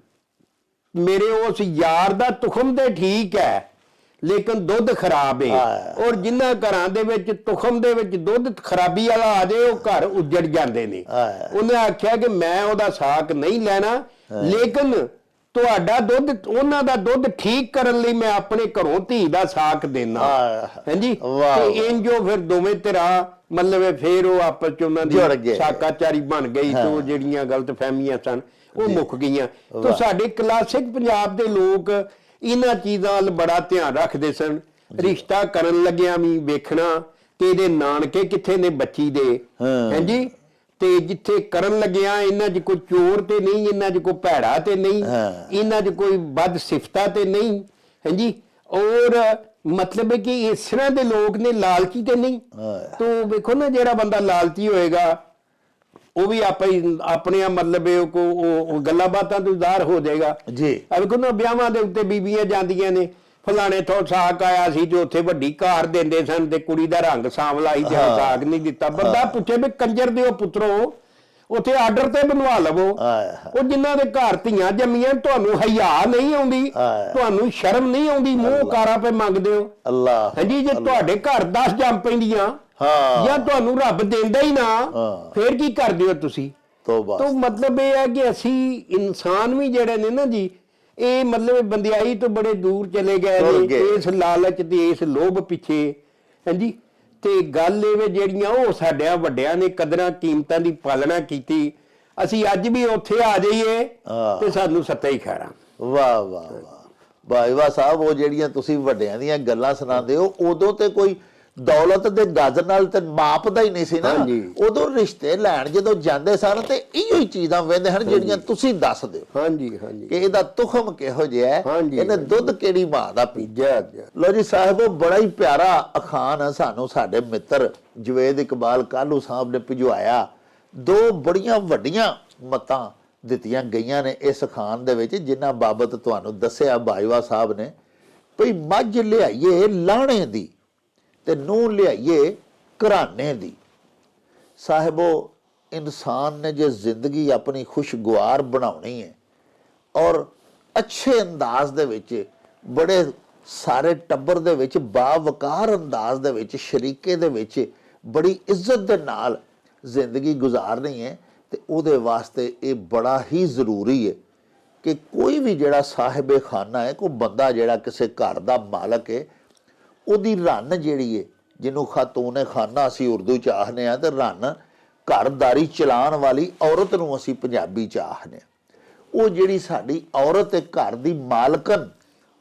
ਮੇਰੇ ਉਸ ਯਾਰ ਦਾ ਤੁਖਮ ਤੇ ਠੀਕ ਹੈ, ਲੇਕਿਨ ਦੁੱਧ ਖਰਾਬ ਹੈ। ਔਰ ਜਿਨ੍ਹਾਂ ਘਰਾਂ ਦੇ ਵਿੱਚ ਤੁਖਮ ਦੇ ਵਿੱਚ ਦੁੱਧ ਖਰਾਬੀ ਵਾਲਾ ਆ ਜਾਏ, ਉਹ ਘਰ ਉੱਜੜ ਜਾਂਦੇ ਨੇ। ਉਹਨੇ ਆਖਿਆ ਕਿ ਮੈਂ ਉਹਦਾ ਸਾਕ ਨਹੀਂ ਲੈਣਾ, ਲੇਕਿਨ ਤੁਹਾਡਾ ਦੁੱਧ, ਉਹਨਾਂ ਦਾ ਦੁੱਧ ਠੀਕ ਕਰਨ ਲਈ ਮੈਂ ਆਪਣੇ ਘਰੋਂ ਧੀ ਦਾ ਸਾਕ ਦੇਣਾ। ਹਾਂਜੀ, ਤੇ ਇੰਜੋ ਫਿਰ ਦੋਵੇਂ ਧਿਰਾਂ ਮਤਲਬ ਫਿਰ ਉਹ ਆਪਸ ਚ ਉਹਨਾਂ ਦੀ ਸਾਕਾਚਾਰੀ ਬਣ ਗਈ, ਤੇ ਉਹ ਜਿਹੜੀਆਂ ਗਲਤ ਫਹਿਮੀਆਂ ਸਨ ਉਹ ਮੁੱਕ ਗਈਆਂ। ਤਾਂ ਸਾਡੇ ਕਲਾਸਿਕ ਪੰਜਾਬ ਦੇ ਲੋਕ ਇਹਨਾਂ ਚੀਜ਼ਾਂ ਵੱਲ ਬੜਾ ਧਿਆਨ ਰੱਖਦੇ ਸਨ। ਰਿਸ਼ਤਾ ਕਰਨ ਲੱਗਿਆਂ ਵੀ ਵੇਖਣਾ ਕਿ ਇਹਦੇ ਨਾਨਕੇ ਕਿੱਥੇ ਨੇ ਬੱਚੀ ਦੇ। ਹਾਂਜੀ, ਤੇ ਜਿੱਥੇ ਕਰਨ ਲੱਗਿਆ ਇਹਨਾਂ 'ਚ ਕੋਈ ਚੋਰ ਤੇ ਨਹੀਂ, ਇਹਨਾਂ 'ਚ ਕੋਈ ਭੈੜਾ ਤੇ ਨਹੀਂ, ਇਹਨਾਂ 'ਚ ਕੋਈ ਬਦ ਸਿਫਤਾ ਤੇ ਨਹੀਂ। ਹਾਂਜੀ, ਔਰ ਮਤਲਬ ਹੈ ਕਿ ਇਸ ਤਰ੍ਹਾਂ ਦੇ ਲੋਕ ਨੇ, ਲਾਲਚੀ ਤੇ ਨਹੀਂ। ਤੋ ਵੇਖੋ ਨਾ, ਜਿਹੜਾ ਬੰਦਾ ਲਾਲਚੀ ਹੋਏਗਾ ਉਹ ਵੀ ਆਪਣੇ ਮਤਲਬ ਉਹ ਗੱਲਾਂ ਬਾਤਾਂ ਤੋਂ ਜ਼ਾਹਰ ਹੋ ਜਾਏਗਾ ਜੀ। ਵੇਖੋ ਨਾ, ਵਿਆਹਾਂ ਦੇ ਉੱਤੇ ਬੀਬੀਆਂ ਜਾਂਦੀਆਂ ਨੇ, ਫਲਾਣੇ ਤੋਂ ਸਾਕ ਆਇਆ ਸੀ ਤੇ ਉੱਥੇ ਵੱਡੀ ਕਾਰ ਦਿੰਦੇ ਸਨ ਤੇ ਕੁੜੀ ਦਾ ਰੰਗ ਸਾਂਵਲਾ ਹੀ, ਤੇ ਸਾਕ ਨਹੀਂ ਦਿੱਤਾ। ਬੰਦਾ ਪੁੱਛੇ ਵੀ ਕੰਜਰ ਦਿਓ ਪੁੱਤਰੋ, ਉੱਥੇ ਆਰਡਰ ਤੇ ਬਣਵਾ ਲਵੋ। ਉਹ ਜਿਨ੍ਹਾਂ ਦੇ ਘਰ ਧੀਆਂ ਜੰਮੀਆਂ, ਤੁਹਾਨੂੰ ਹਯਾ ਨਹੀਂ ਆਉਂਦੀ, ਤੁਹਾਨੂੰ ਸ਼ਰਮ ਨਹੀਂ ਆਉਂਦੀ, ਮੂੰਹ ਕਾਰਾ ਪੇ ਮੰਗਦੇ ਹੋ। ਹਾਂਜੀ, ਜੇ ਤੁਹਾਡੇ ਘਰ 10 ਜੰਮ ਪੈਂਦੀਆਂ ਜਾਂ ਤੁਹਾਨੂੰ ਰੱਬ ਦਿੰਦਾ ਹੀ ਨਾ, ਫੇਰ ਕੀ ਕਰਦੇ ਹੋ ਤੁਸੀਂ? ਤਾਂ ਮਤਲਬ ਇਹ ਹੈ ਕਿ ਅਸੀਂ ਇਨਸਾਨ ਵੀ ਜਿਹੜੇ ਨੇ ਨਾ ਜੀ, ਇਹ ਮਤਲਬ ਬੰਦਿਆਈ ਤੋਂ ਬੜੇ ਦੂਰ ਚਲੇ ਗਏ ਨੇ ਇਸ ਲਾਲਚ ਤੇ ਇਸ ਲੋਭ ਪਿੱਛੇ। ਹਾਂਜੀ, ਤੇ ਗੱਲ ਇਹ ਜਿਹੜੀਆਂ ਉਹ ਸਾਡਿਆਂ ਵੱਡਿਆਂ ਨੇ ਕਦਰਾਂ ਕੀਮਤਾਂ ਦੀ ਪਾਲਣਾ ਕੀਤੀ, ਅਸੀਂ ਅੱਜ ਵੀ ਉੱਥੇ ਆ ਜਾਈਏ ਤੇ ਸਾਨੂੰ ਸੱਤਾ ਹੀ ਖੈਰਾ। ਵਾਹ ਵਾਹ ਵਾਹ, ਬਾਈਵਾ ਸਾਹਿਬ, ਉਹ ਜਿਹੜੀਆਂ ਤੁਸੀਂ ਵੱਡਿਆਂ ਦੀਆਂ ਗੱਲਾਂ ਸੁਣਾਉਂਦੇ ਹੋ, ਉਦੋਂ ਤੇ ਕੋਈ ਦੌਲਤ ਦੇ ਗੱਜ ਨਾਲ ਤੇ ਮਾਪਦਾ ਹੀ ਨਹੀਂ ਸੀ ਨਾ। ਉਦੋਂ ਰਿਸ਼ਤੇ ਲੈਣ ਜਦੋਂ ਜਾਂਦੇ ਸਨ ਤੇ ਇਹੋ ਹੀ ਚੀਜ਼ਾਂ ਵੇਂਦੇ ਹਨ ਜਿਹੜੀਆਂ ਤੁਸੀਂ ਦੱਸਦੇ ਹੋ। ਹਾਂਜੀ ਹਾਂਜੀ, ਕਿ ਇਹਦਾ ਤੁਖਮ ਕਿਹੋ ਜਿਹਾ ਹੈ, ਇਹਨੇ ਦੁੱਧ ਕਿਹੜੀ ਮਾਂ ਦਾ ਪੀਜਾ। ਲੋ ਜੀ ਸਾਹਿਬੋ, ਬੜਾ ਹੀ ਪਿਆਰਾ ਅਖਾਨ ਸਾਨੂੰ ਸਾਡੇ ਮਿੱਤਰ ਜਵੇਦ ਇਕਬਾਲ ਕਾਲੂ ਸਾਹਿਬ ਨੇ ਭਿਜਵਾਇਆ। ਦੋ ਬੜੀਆਂ ਵੱਡੀਆਂ ਮਤਾਂ ਦਿੱਤੀਆਂ ਗਈਆਂ ਨੇ ਇਸ ਅਖਾਨ ਦੇ ਵਿੱਚ, ਜਿਨ੍ਹਾਂ ਬਾਬਤ ਤੁਹਾਨੂੰ ਦੱਸਿਆ ਬਾਜਵਾ ਸਾਹਿਬ ਨੇ, ਭਈ ਮੱਝ ਲਿਆਈਏ ਲਾਹਣੇ ਦੀ ਤੇ ਨੂੰਹ ਲਿਆਈਏ ਘਰਾਣੇ ਦੀ। ਸਾਹਿਬੋ, ਇਨਸਾਨ ਨੇ ਜੇ ਜ਼ਿੰਦਗੀ ਆਪਣੀ ਖੁਸ਼ਗਵਾਰ ਬਣਾਉਣੀ ਹੈ ਔਰ ਅੱਛੇ ਅੰਦਾਜ਼ ਦੇ ਵਿੱਚ, ਬੜੇ ਸਾਰੇ ਟੱਬਰ ਦੇ ਵਿੱਚ ਬਾਵਕਾਰ ਅੰਦਾਜ਼ ਦੇ ਵਿੱਚ, ਸ਼ਰੀਕੇ ਦੇ ਵਿੱਚ ਬੜੀ ਇੱਜ਼ਤ ਦੇ ਨਾਲ ਜ਼ਿੰਦਗੀ ਗੁਜ਼ਾਰਨੀ ਹੈ, ਤੇ ਉਹਦੇ ਵਾਸਤੇ ਇਹ ਬੜਾ ਹੀ ਜ਼ਰੂਰੀ ਹੈ ਕਿ ਕੋਈ ਵੀ ਜਿਹੜਾ ਸਾਹਿਬੇ ਖਾਨਾ ਹੈ, ਕੋਈ ਬੰਦਾ ਜਿਹੜਾ ਕਿਸੇ ਘਰ ਦਾ ਮਾਲਕ ਹੈ, ਉਹਦੀ ਰੰਨ ਜਿਹੜੀ ਹੈ, ਜਿਹਨੂੰ ਖਾਤੂਨੇ ਖਾਨਾ ਅਸੀਂ ਉਰਦੂ ਚ ਆਖਦੇ ਹਾਂ, ਤੇ ਰੰਨ ਘਰਦਾਰੀ ਚਲਾਉਣ ਵਾਲੀ ਔਰਤ ਨੂੰ ਅਸੀਂ ਪੰਜਾਬੀ ਚ ਆਖਦੇ ਹਾਂ। ਉਹ ਜਿਹੜੀ ਸਾਡੀ ਔਰਤ ਹੈ, ਘਰ ਦੀ ਮਾਲਕਨ,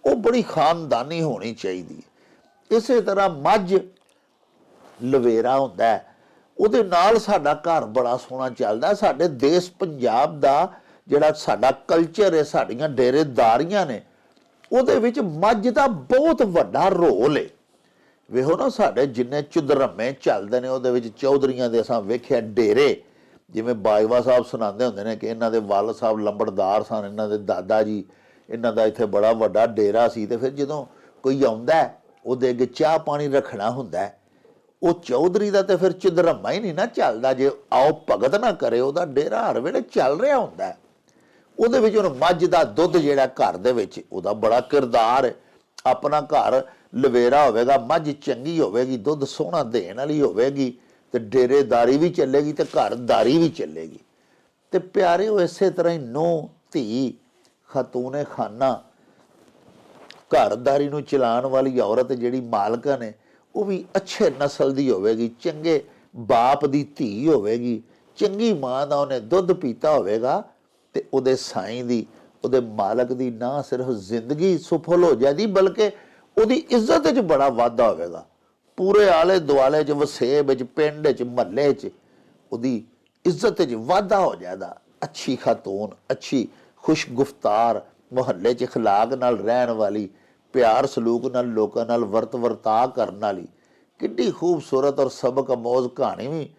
ਉਹ ਬੜੀ ਖਾਨਦਾਨੀ ਹੋਣੀ ਚਾਹੀਦੀ ਹੈ। ਇਸੇ ਤਰ੍ਹਾਂ ਮੱਝ ਲਵੇਰਾ ਹੁੰਦਾ ਹੈ, ਉਹਦੇ ਨਾਲ ਸਾਡਾ ਘਰ ਬੜਾ ਸੋਹਣਾ ਚੱਲਦਾ। ਸਾਡੇ ਦੇਸ਼ ਪੰਜਾਬ ਦਾ ਜਿਹੜਾ ਸਾਡਾ ਕਲਚਰ ਹੈ, ਸਾਡੀਆਂ ਡੇਰੇਦਾਰੀਆਂ ਨੇ, ਉਹਦੇ ਵਿੱਚ ਮੱਝ ਦਾ ਬਹੁਤ ਵੱਡਾ ਰੋਲ ਹੈ। ਵੇਖੋ ਨਾ, ਸਾਡੇ ਜਿੰਨੇ ਚੁਦਰਮੇ ਚੱਲਦੇ ਨੇ ਉਹਦੇ ਵਿੱਚ ਚੌਧਰੀਆਂ ਦੇ ਅਸਾਂ ਵੇਖਿਆ ਡੇਰੇ, ਜਿਵੇਂ ਬਾਜਵਾ ਸਾਹਿਬ ਸੁਣਾਉਂਦੇ ਹੁੰਦੇ ਨੇ ਕਿ ਇਹਨਾਂ ਦੇ ਵਾਲਦ ਸਾਹਿਬ ਲੰਬੜਦਾਰ ਸਨ, ਇਹਨਾਂ ਦੇ ਦਾਦਾ ਜੀ, ਇਹਨਾਂ ਦਾ ਇੱਥੇ ਬੜਾ ਵੱਡਾ ਡੇਰਾ ਸੀ। ਤੇ ਫਿਰ ਜਦੋਂ ਕੋਈ ਆਉਂਦਾ ਉਹਦੇ ਅੱਗੇ ਚਾਹ ਪਾਣੀ ਰੱਖਣਾ ਹੁੰਦਾ, ਉਹ ਚੌਧਰੀ ਦਾ ਤੇ ਫਿਰ ਚੁਦਰਮਾ ਹੀ ਨਹੀਂ ਨਾ ਚੱਲਦਾ ਜੇ ਆਓ ਭਗਤ ਨਾ ਕਰੇ। ਉਹਦਾ ਡੇਰਾ ਹਰ ਵੇਲੇ ਚੱਲ ਰਿਹਾ ਹੁੰਦਾ। ਉਹਦੇ ਵਿੱਚ ਹੁਣ ਮੱਝ ਦਾ ਦੁੱਧ ਜਿਹੜਾ ਘਰ ਦੇ ਵਿੱਚ, ਉਹਦਾ ਬੜਾ ਕਿਰਦਾਰ ਹੈ। ਆਪਣਾ ਘਰ ਲਵੇਰਾ ਹੋਵੇਗਾ, ਮੱਝ ਚੰਗੀ ਹੋਵੇਗੀ, ਦੁੱਧ ਸੋਹਣਾ ਦੇਣ ਵਾਲੀ ਹੋਵੇਗੀ, ਤੇ ਡੇਰੇਦਾਰੀ ਵੀ ਚੱਲੇਗੀ ਤੇ ਘਰਦਾਰੀ ਵੀ ਚੱਲੇਗੀ। ਤੇ ਪਿਆਰਿਓ, ਇਸੇ ਤਰ੍ਹਾਂ ਹੀ ਨੂੰਹ ਧੀ, ਖਾਤੂਨੇ ਖਾਨਾ, ਘਰਦਾਰੀ ਨੂੰ ਚਲਾਉਣ ਵਾਲੀ ਔਰਤ ਜਿਹੜੀ ਮਾਲਕਨ ਹੈ, ਉਹ ਵੀ ਅੱਛੇ ਨਸਲ ਦੀ ਹੋਵੇਗੀ, ਚੰਗੇ ਬਾਪ ਦੀ ਧੀ ਹੋਵੇਗੀ, ਚੰਗੀ ਮਾਂ ਦਾ ਉਹਨੇ ਦੁੱਧ ਪੀਤਾ ਹੋਵੇਗਾ, ਤੇ ਉਹਦੇ ਸਾਈਂ ਦੀ ਉਹਦੇ ਮਾਲਕ ਦੀ ਨਾ ਸਿਰਫ ਜ਼ਿੰਦਗੀ ਸਫਲ ਹੋ ਜਾਂਦੀ ਬਲਕਿ ਉਹਦੀ ਇੱਜ਼ਤ ਵਿੱਚ ਬੜਾ ਵਾਧਾ ਹੋਵੇਗਾ। ਪੂਰੇ ਆਲੇ ਦੁਆਲੇ 'ਚ, ਵਸੇਬ 'ਚ, ਪਿੰਡ 'ਚ, ਮਹੱਲੇ 'ਚ ਉਹਦੀ ਇੱਜ਼ਤ 'ਚ ਵਾਧਾ ਹੋ ਜਾਂਦਾ। ਅੱਛੀ ਖਾਤੂਨ, ਅੱਛੀ ਖੁਸ਼ ਗੁਫਤਾਰ, ਮੁਹੱਲੇ 'ਚ ਅਖਲਾਕ ਨਾਲ ਰਹਿਣ ਵਾਲੀ, ਪਿਆਰ ਸਲੂਕ ਨਾਲ ਲੋਕਾਂ ਨਾਲ ਵਰਤਾ ਕਰਨ ਵਾਲੀ, ਕਿੰਨੀ ਖੂਬਸੂਰਤ ਔਰ ਸਬਕ ਅਮੋਜ਼ ਕਹਾਣੀ ਵੀ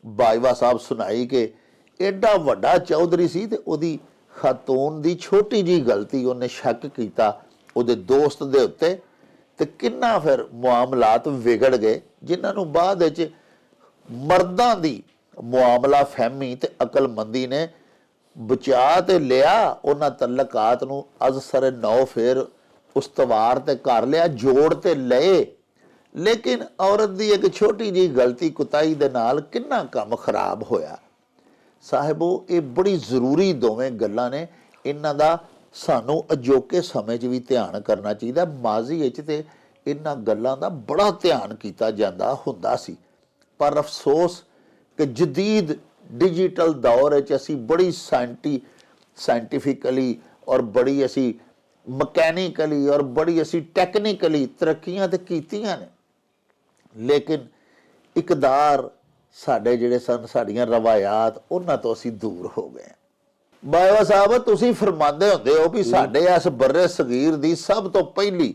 ਬਾਜਵਾ ਸਾਹਿਬ ਸੁਣਾਈ ਕਿ ਐਡਾ ਵੱਡਾ ਚੌਧਰੀ ਸੀ ਤੇ ਉਹਦੀ ਖਾਤੂਨ ਦੀ ਛੋਟੀ ਜੀ ਗਲਤੀ ਉਹਨੇ ਸ਼ੱਕ ਕੀਤਾ ਉਹਦੇ ਦੋਸਤ ਦੇ ਉੱਤੇ ਤੇ ਕਿੰਨਾ ਫਿਰ ਮੁਆਮਲਾਤ ਵਿਗੜ ਗਏ, ਜਿਨ੍ਹਾਂ ਨੂੰ ਬਾਅਦ ਵਿੱਚ ਮਰਦਾਂ ਦੀ ਮੁਆਮਲਾ ਫਹਿਮੀ ਤੇ ਅਕਲਮੰਦੀ ਨੇ ਬਚਾ ਤੇ ਲਿਆ। ਉਹਨਾਂ ਤਲਕਾਤ ਨੂੰ ਅੱਜ ਸਰੇ ਨੌ ਫੇਰ ਉਸਤਵਾਰ ਤੇ ਕਰ ਲਿਆ, ਜੋੜ ਤੇ ਲਏ, ਲੇਕਿਨ ਔਰਤ ਦੀ ਇੱਕ ਛੋਟੀ ਜੀ ਗਲਤੀ ਕੁਤਾਈ ਦੇ ਨਾਲ ਕਿੰਨਾ ਕੰਮ ਖਰਾਬ ਹੋਇਆ। ਸਾਹਿਬੋ, ਇਹ ਬੜੀ ਜ਼ਰੂਰੀ ਦੋਵੇਂ ਗੱਲਾਂ ਨੇ, ਇਹਨਾਂ ਦਾ ਸਾਨੂੰ ਅਜੋਕੇ ਸਮੇਂ 'ਚ ਵੀ ਧਿਆਨ ਕਰਨਾ ਚਾਹੀਦਾ। ਮਾਜ਼ੀ ਵਿੱਚ ਤੇ ਇਹਨਾਂ ਗੱਲਾਂ ਦਾ ਬੜਾ ਧਿਆਨ ਕੀਤਾ ਜਾਂਦਾ ਹੁੰਦਾ ਸੀ, ਪਰ ਅਫਸੋਸ ਕਿ ਜਦੀਦ ਡਿਜੀਟਲ ਦੌਰ ਵਿੱਚ ਅਸੀਂ ਬੜੀ ਸਾਇੰਟੀਫਿਕਲੀ ਔਰ ਬੜੀ ਅਸੀਂ ਮਕੈਨੀਕਲੀ ਔਰ ਬੜੀ ਅਸੀਂ ਟੈਕਨੀਕਲੀ ਤਰੱਕੀਆਂ ਤੇ ਕੀਤੀਆਂ ਨੇ, ਲੇਕਿਨ ਇਕਦਾਰ ਸਾਡੇ ਜਿਹੜੇ ਸਨ, ਸਾਡੀਆਂ ਰਵਾਇਤ, ਉਹਨਾਂ ਤੋਂ ਅਸੀਂ ਦੂਰ ਹੋ ਗਏ। ਬਾਜਵਾ ਸਾਹਿਬ, ਤੁਸੀਂ ਫਰਮਾਉਂਦੇ ਹੁੰਦੇ ਹੋ ਵੀ ਸਾਡੇ ਇਸ ਬਰਰੇ ਸਗੀਰ ਦੀ ਸਭ ਤੋਂ ਪਹਿਲੀ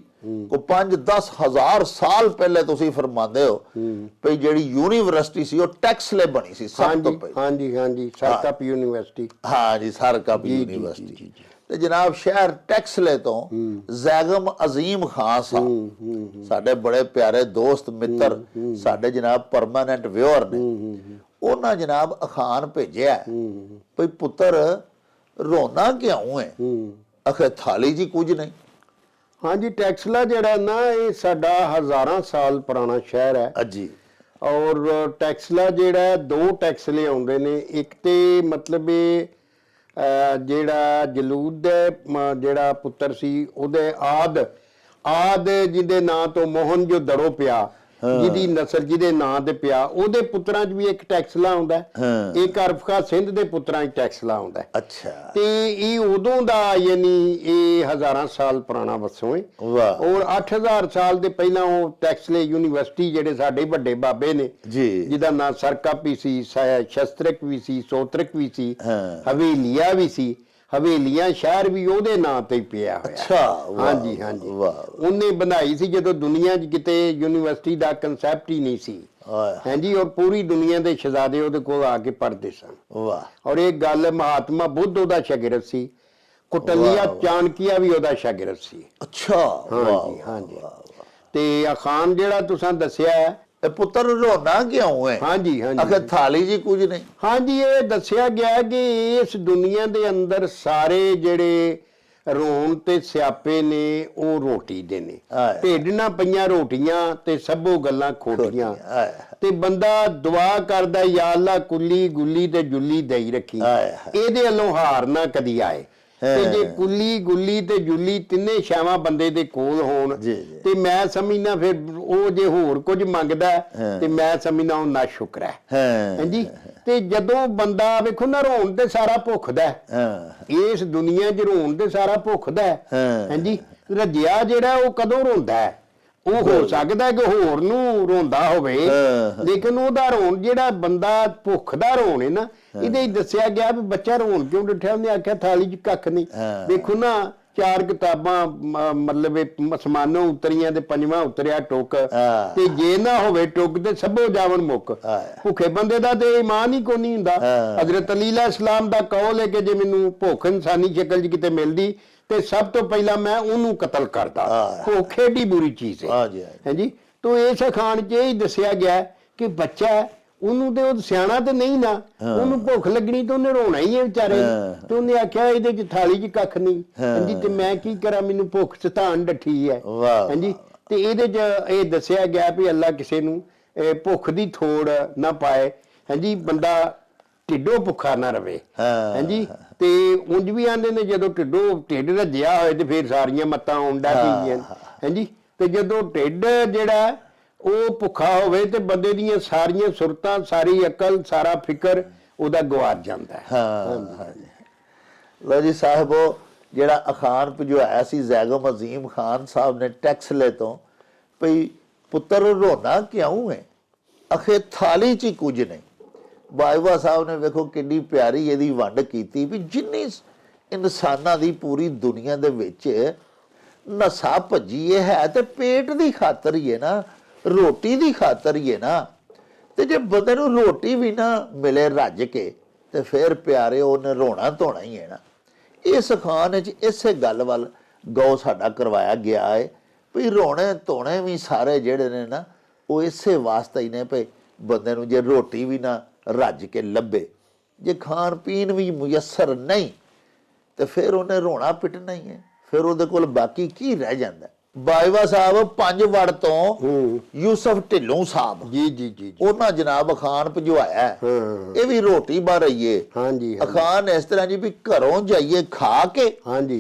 ਕੋ 5-10 ਹਜ਼ਾਰ ਸਾਲ ਪਹਿਲੇ ਤੁਸੀਂ ਫਰਮਾਉਂਦੇ ਹੋ ਵੀ ਜਿਹੜੀ ਯੂਨੀਵਰਸਿਟੀ ਸੀ ਉਹ ਟੈਕਸ ਲੈ ਬਣੀ ਸੀ ਸਭ ਤੋਂ ਪਹਿਲਾਂ। ਹਾਂਜੀ ਸਰਕਪ ਯੂਨੀਵਰਸਿਟੀ। ਹਾਂ ਜੀ, ਸਰਕਪ ਯੂਨੀਵਰਸਿਟੀ। ਤੇ ਜਨਾਬ ਸ਼ਹਿਰ ਟੈਕਸਲੇ ਤੋਂ ਜ਼ੈਗਮ ਅਜ਼ੀਮ ਖਾਨ ਸਾਹਿਬ, ਸਾਡੇ ਬੜੇ ਪਿਆਰੇ ਦੋਸਤ ਮਿੱਤਰ, ਸਾਡੇ ਜਨਾਬ ਪਰਮਾਨੈਂਟ ਵਿਊਅਰ ਨੇ, ਉਹਨਾਂ ਜਨਾਬ ਅਖਾਨ ਭੇਜਿਆ ਭਈ ਪੁੱਤਰ ਰੋਣਾ ਕਿਉਂ ਹੈ? ਅਖੇ ਥਾਲੀ ਜੀ ਕੁਝ ਨਹੀਂ। ਹਾਂਜੀ, ਟੈਕਸਲਾ ਜਿਹੜਾ ਨਾ ਇਹ ਸਾਡਾ ਹਜ਼ਾਰਾਂ ਸਾਲ ਪੁਰਾਣਾ ਸ਼ਹਿਰ ਹੈ ਜੀ। ਔਰ ਟੈਕਸਲਾ ਜਿਹੜਾ ਦੋ ਟੈਕਸਲੇ ਆਉਂਦੇ ਨੇ, ਇੱਕ ਤੇ ਮਤਲਬ ਇਹ ਜਿਹੜਾ ਜਲੂਦ ਦੇ ਜਿਹੜਾ ਪੁੱਤਰ ਸੀ ਉਹਦੇ ਆਦ ਜਿਹਦੇ ਨਾਂ ਤੋਂ ਮੋਹਨ ਜੋ ਦੜੋ ਪਿਆ, ਜਿਹਦੀ ਨਸਲ ਜਿਹਦੇ ਨਾਂ ਤੇ ਪਿਆ, ਉਹਦੇ ਪੁੱਤਰਾਂ 'ਚ ਵੀ ਇੱਕ ਟੈਕਸਲਾ ਆਉਂਦਾ, ਇੱਕ ਅਰਫਖਾ ਸਿੰਧ ਦੇ ਪੁੱਤਰਾਂ 'ਚ ਟੈਕਸਲਾ ਆਉਂਦਾ। ਅੱਛਾ। ਤੇ ਇਹ ਉਦੋਂ ਦਾ ਯਾਨੀ ਇਹ ਹਜ਼ਾਰਾਂ ਸਾਲ ਪੁਰਾਣਾ ਵਸੋਂ ਹੈ। ਔਰ 8000 ਸਾਲ ਦੇ ਪਹਿਲਾਂ ਉਹ ਟੈਕਸਲੇ ਯੂਨੀਵਰਸਿਟੀ ਜਿਹੜੇ ਸਾਡੇ ਵੱਡੇ ਬਾਬੇ ਨੇ ਜੀ, ਜਿਹਦਾ ਨਾਂ ਸਰਕਪ ਵੀ ਸੀ, ਸ਼ਸਤਰਕ ਵੀ ਸੀ, ਸੋਤਰਕ ਵੀ ਸੀ, ਹਵੇਲੀਆ ਵੀ ਸੀ। ਹਵੇਲੀਆਂ ਸ਼ਹਿਰ ਵੀ ਉਹਦੇ ਨਾਂ ਤੇ ਪਿਆ ਹੋਇਆ। ਅੱਛਾ। ਹਾਂਜੀ ਉਹਨੇ ਬਣਾਈ ਸੀ ਜਦੋਂ ਦੁਨੀਆ 'ਚ ਕਿਤੇ ਯੂਨੀਵਰਸਿਟੀ ਦਾ ਕਨਸੈਪਟ ਹੀ ਨਹੀਂ ਸੀ। ਹਾਂਜੀ, ਔਰ ਪੂਰੀ ਦੁਨੀਆ ਦੇ ਸ਼ਹਿਜ਼ਾਦੇ ਉਹਦੇ ਕੋਲ ਆ ਕੇ ਪੜ੍ਹਦੇ ਸਨ। ਵਾਹ। ਔਰ ਇਹ ਗੱਲ ਮਹਾਤਮਾ ਬੁੱਧ ਉਹਦਾ ਸ਼ਾਗਿਰਦ ਸੀ, ਕੁਟਲੀਆ ਚਾਣਕੀਆ ਵੀ ਉਹਦਾ ਸ਼ਾਗਿਰਦ ਸੀ। ਅੱਛਾ। ਹਾਂਜੀ। ਤੇ ਅਖਾਨ ਜਿਹੜਾ ਤੁਸੀਂ ਦੱਸਿਆ ਪੁੱਤਰ ਰੋਣਾ ਕਿਉਂ ਹੈ? ਹਾਂਜੀ ਅਖੇ ਥਾਲੀ ਜੀ ਕੁਝ ਨਹੀਂ। ਹਾਂਜੀ, ਇਹ ਦੱਸਿਆ ਗਿਆ ਕਿ ਇਸ ਦੁਨੀਆ ਦੇ ਅੰਦਰ ਸਾਰੇ ਜਿਹੜੇ ਰੋਣ ਤੇ ਸਿਆਪੇ ਨੇ ਉਹ ਰੋਟੀ ਦੇ ਨੇ। ਢਿੱਡ ਨਾ ਪਈਆਂ ਰੋਟੀਆਂ ਤੇ ਸਭੋ ਗੱਲਾਂ ਖੋਟੀਆਂ। ਤੇ ਬੰਦਾ ਦੁਆ ਕਰਦਾ, ਯਾ ਅੱਲਾ ਕੁੱਲੀ ਗੁੱਲੀ ਤੇ ਜੁੱਲੀ ਦਈ ਰੱਖੀ, ਇਹਦੇ ਵੱਲੋਂ ਹਾਰ ਨਾ ਕਦੀ ਆਏ। ਤੇ ਜੇ ਕੁੱਲੀ ਗੁੱਲੀ ਤੇ ਜੁੱਲੀ ਤਿੰਨੇ ਛਾਵਾਂ ਬੰਦੇ ਦੇ ਕੋਲ ਹੋਣ ਤੇ ਮੈਂ ਸਮਝਣਾ ਫਿਰ ਉਹ ਜੇ ਹੋਰ ਕੁਝ ਮੰਗਦਾ ਤੇ ਮੈਂ ਸਮਝਣਾ ਉਹ ਨਾ ਸ਼ੁਕਰ ਹੈ। ਹਾਂਜੀ। ਤੇ ਜਦੋਂ ਬੰਦਾ ਵੇਖੋ ਨਾ ਰੋਣ ਤੇ ਸਾਰਾ ਭੁੱਖਦਾ, ਇਸ ਦੁਨੀਆ 'ਚ ਰੋਣ ਤੇ ਸਾਰਾ ਭੁੱਖਦਾ। ਹਾਂਜੀ। ਰੱਜਿਆ ਜਿਹੜਾ ਉਹ ਕਦੋਂ ਰੋਂਦਾ ਹੈ? ਉਹ ਹੋ ਸਕਦਾ ਕਿ ਹੋਰ ਨੂੰ ਰੋਂਦਾ ਹੋਵੇ, ਲੇਕਿਨ ਉਹਦਾ ਰੋਣ ਜਿਹੜਾ ਬੰਦਾ ਭੁੱਖ ਦਾ ਰੋਣ ਹੈ ਨਾ, ਇਹਦੇ ਹੀ ਦੱਸਿਆ ਗਿਆ ਵੀ ਬੱਚਾ ਰੋਣ ਕਿਉਂ ਡਿੱਠਿਆ? ਉਹਨੇ ਆਖਿਆ ਥਾਲੀ 'ਚ ਕੱਖ ਨਹੀਂ। ਦੇਖੋ ਨਾ, 4 ਕਿਤਾਬਾਂ ਮਤਲਬ ਅਸਮਾਨੋਂ ਉਤਰੀਆਂ ਤੇ 5ਵਾਂ ਉਤਰਿਆ ਟੁੱਕ, ਤੇ ਜੇ ਨਾ ਹੋਵੇ ਟੁੱਕ ਤੇ ਸਭੋ ਜਾਵਣ ਮੁੱਕ। ਭੁੱਖੇ ਬੰਦੇ ਦਾ ਤੇ ਇਮਾਨ ਹੀ ਕੋਈ ਨਹੀਂ ਹੁੰਦਾ। ਹਜ਼ਰਤ ਅਲੀ ਅਲੈਹਿਸਲਾਮ ਦਾ ਕੌਲ ਹੈ ਕਿ ਜੇ ਮੈਨੂੰ ਭੁੱਖ ਇਨਸਾਨੀ ਸ਼ਕਲ 'ਚ ਕਿਤੇ ਮਿਲਦੀ ਤੇ ਸਭ ਤੋਂ ਪਹਿਲਾਂ ਮੈਂ ਉਹਨੂੰ ਕਤਲ ਕਰਦਾ। ਭੁੱਖ ਏਡੀ ਬੁਰੀ ਚੀਜ਼ ਹੈ। ਹਾਂਜੀ। ਤੋ ਇਸ ਅਖਾਣ 'ਚ ਇਹ ਦੱਸਿਆ ਗਿਆ ਕਿ ਬੱਚਾ ਉਹਨੂੰ ਤੇ ਉਹ ਸਿਆਣਾ ਤੇ ਨਹੀਂ ਨਾ, ਉਹਨੂੰ ਭੁੱਖ ਲੱਗਣੀ ਤੇ ਉਹਨੇ ਰੋਣਾ ਹੀ ਹੈ ਵਿਚਾਰੇ। ਤੇ ਉਹਨੇ ਆਖਿਆ ਇਹਦੇ 'ਚ ਥਾਲੀ 'ਚ ਕੱਖ ਨਹੀਂ। ਹਾਂਜੀ। ਤੇ ਮੈਂ ਕੀ ਕਰਾਂ, ਮੈਨੂੰ ਭੁੱਖ ਸਤਾਨ ਡੱਠੀ ਹੈ। ਹਾਂਜੀ। ਤੇ ਇਹਦੇ 'ਚ ਇਹ ਦੱਸਿਆ ਗਿਆ ਵੀ ਅੱਲਾ ਕਿਸੇ ਨੂੰ ਭੁੱਖ ਦੀ ਥੋੜ ਨਾ ਪਾਏ। ਹਾਂਜੀ। ਬੰਦਾ ਢਿੱਡੋਂ ਭੁੱਖਾ ਨਾ ਰਵੇ। ਹਾਂਜੀ। ਤੇ ਉਂਝ ਵੀ ਆਂਦੇ ਨੇ ਜਦੋਂ ਢਿੱਡ ਰੱਜਿਆ ਹੋਏ ਤੇ ਫਿਰ ਸਾਰੀਆਂ ਮੱਤਾਂ ਆਉਂਦਾ ਪਈਆਂ। ਹਾਂਜੀ। ਤੇ ਜਦੋਂ ਢਿੱਡ ਜਿਹੜਾ ਉਹ ਭੁੱਖਾ ਹੋਵੇ ਤੇ ਬੰਦੇ ਦੀਆਂ ਸਾਰੀਆਂ ਸੁਰਤਾਂ, ਸਾਰੀ ਅਕਲ, ਸਾਰਾ ਫਿਕਰ ਉਹਦਾ ਗਵਾਚ ਜਾਂਦਾ ਹੈ। ਲਓ ਜੀ ਸਾਹਿਬੋ, ਜਿਹੜਾ ਅਖਾਨ ਭਿਜਵਾਇਆ ਸੀ ਜ਼ੈਗਮ ਅਜ਼ੀਮ ਖਾਨ ਸਾਹਿਬ ਨੇ ਟੈਕਸਲੇ ਤੋਂ, ਭਈ ਪੁੱਤਰ ਰੋਣਾ ਕਿਉਂ ਹੈ, ਅਖੇ ਥਾਲੀ 'ਚ ਹੀ ਕੁਝ ਨਹੀਂ। ਬਾਜਵਾ ਸਾਹਿਬ ਨੇ ਵੇਖੋ ਕਿੰਨੀ ਪਿਆਰੀ ਇਹਦੀ ਵੰਡ ਕੀਤੀ ਵੀ ਜਿੰਨੀ ਇਨਸਾਨਾਂ ਦੀ ਪੂਰੀ ਦੁਨੀਆ ਦੇ ਵਿੱਚ ਨਸਾ ਭੱਜੀ ਇਹ ਹੈ ਤੇ ਪੇਟ ਦੀ ਖਾਤਰ ਹੀ ਹੈ ਨਾ, ਰੋਟੀ ਦੀ ਖਾਤਰ ਹੀ ਹੈ ਨਾ। ਤੇ ਜੇ ਬੰਦੇ ਨੂੰ ਰੋਟੀ ਵੀ ਨਾ ਮਿਲੇ ਰੱਜ ਕੇ ਤੇ ਫਿਰ ਪਿਆਰੇ ਉਹਨੇ ਰੋਣਾ ਧੋਣਾ ਹੀ ਹੈ ਨਾ। ਇਸ ਖਾਨ ਵਿੱਚ ਇਸੇ ਗੱਲ ਵੱਲ ਗੌ ਸਾਡਾ ਕਰਵਾਇਆ ਗਿਆ ਹੈ ਵੀ ਰੋਣੇ ਧੋਣੇ ਵੀ ਸਾਰੇ ਜਿਹੜੇ ਨੇ ਨਾ ਉਹ ਇਸੇ ਵਾਸਤੇ ਹੀ ਨੇ ਭਈ ਬੰਦੇ ਨੂੰ ਜੇ ਰੋਟੀ ਵੀ ਨਾ ਰੱਜ ਕੇ ਲੱਭੇ, ਜੇ ਖਾਣ ਪੀਣ ਵੀ ਮੁਯੱਸਰ ਨਹੀਂ ਤੇ ਫਿਰ ਉਹਨੇ ਰੋਣਾ ਪਿੱਟਣਾ ਹੀ ਹੈ, ਫਿਰ ਉਹਦੇ ਕੋਲ ਬਾਕੀ ਕੀ ਰਹਿ ਜਾਂਦਾ। ਬਾਜਵਾ ਸਾਹਿਬ 5 ਵੜ ਤੋਂ ਯੂਸਫ ਢਿੱਲੋਂ ਸਾਹਿਬ ਜੀ ਉਹਨਾਂ ਜਨਾਬ ਅਖਾਨ ਭਿਜਵਾਇਆ, ਇਹ ਵੀ ਰੋਟੀ ਬਾ ਰਹੀਏ। ਹਾਂਜੀ ਅਖਾਨ ਇਸ ਤਰ੍ਹਾਂ ਜੀ ਵੀ ਘਰੋਂ ਜਾਈਏ ਖਾ ਕੇ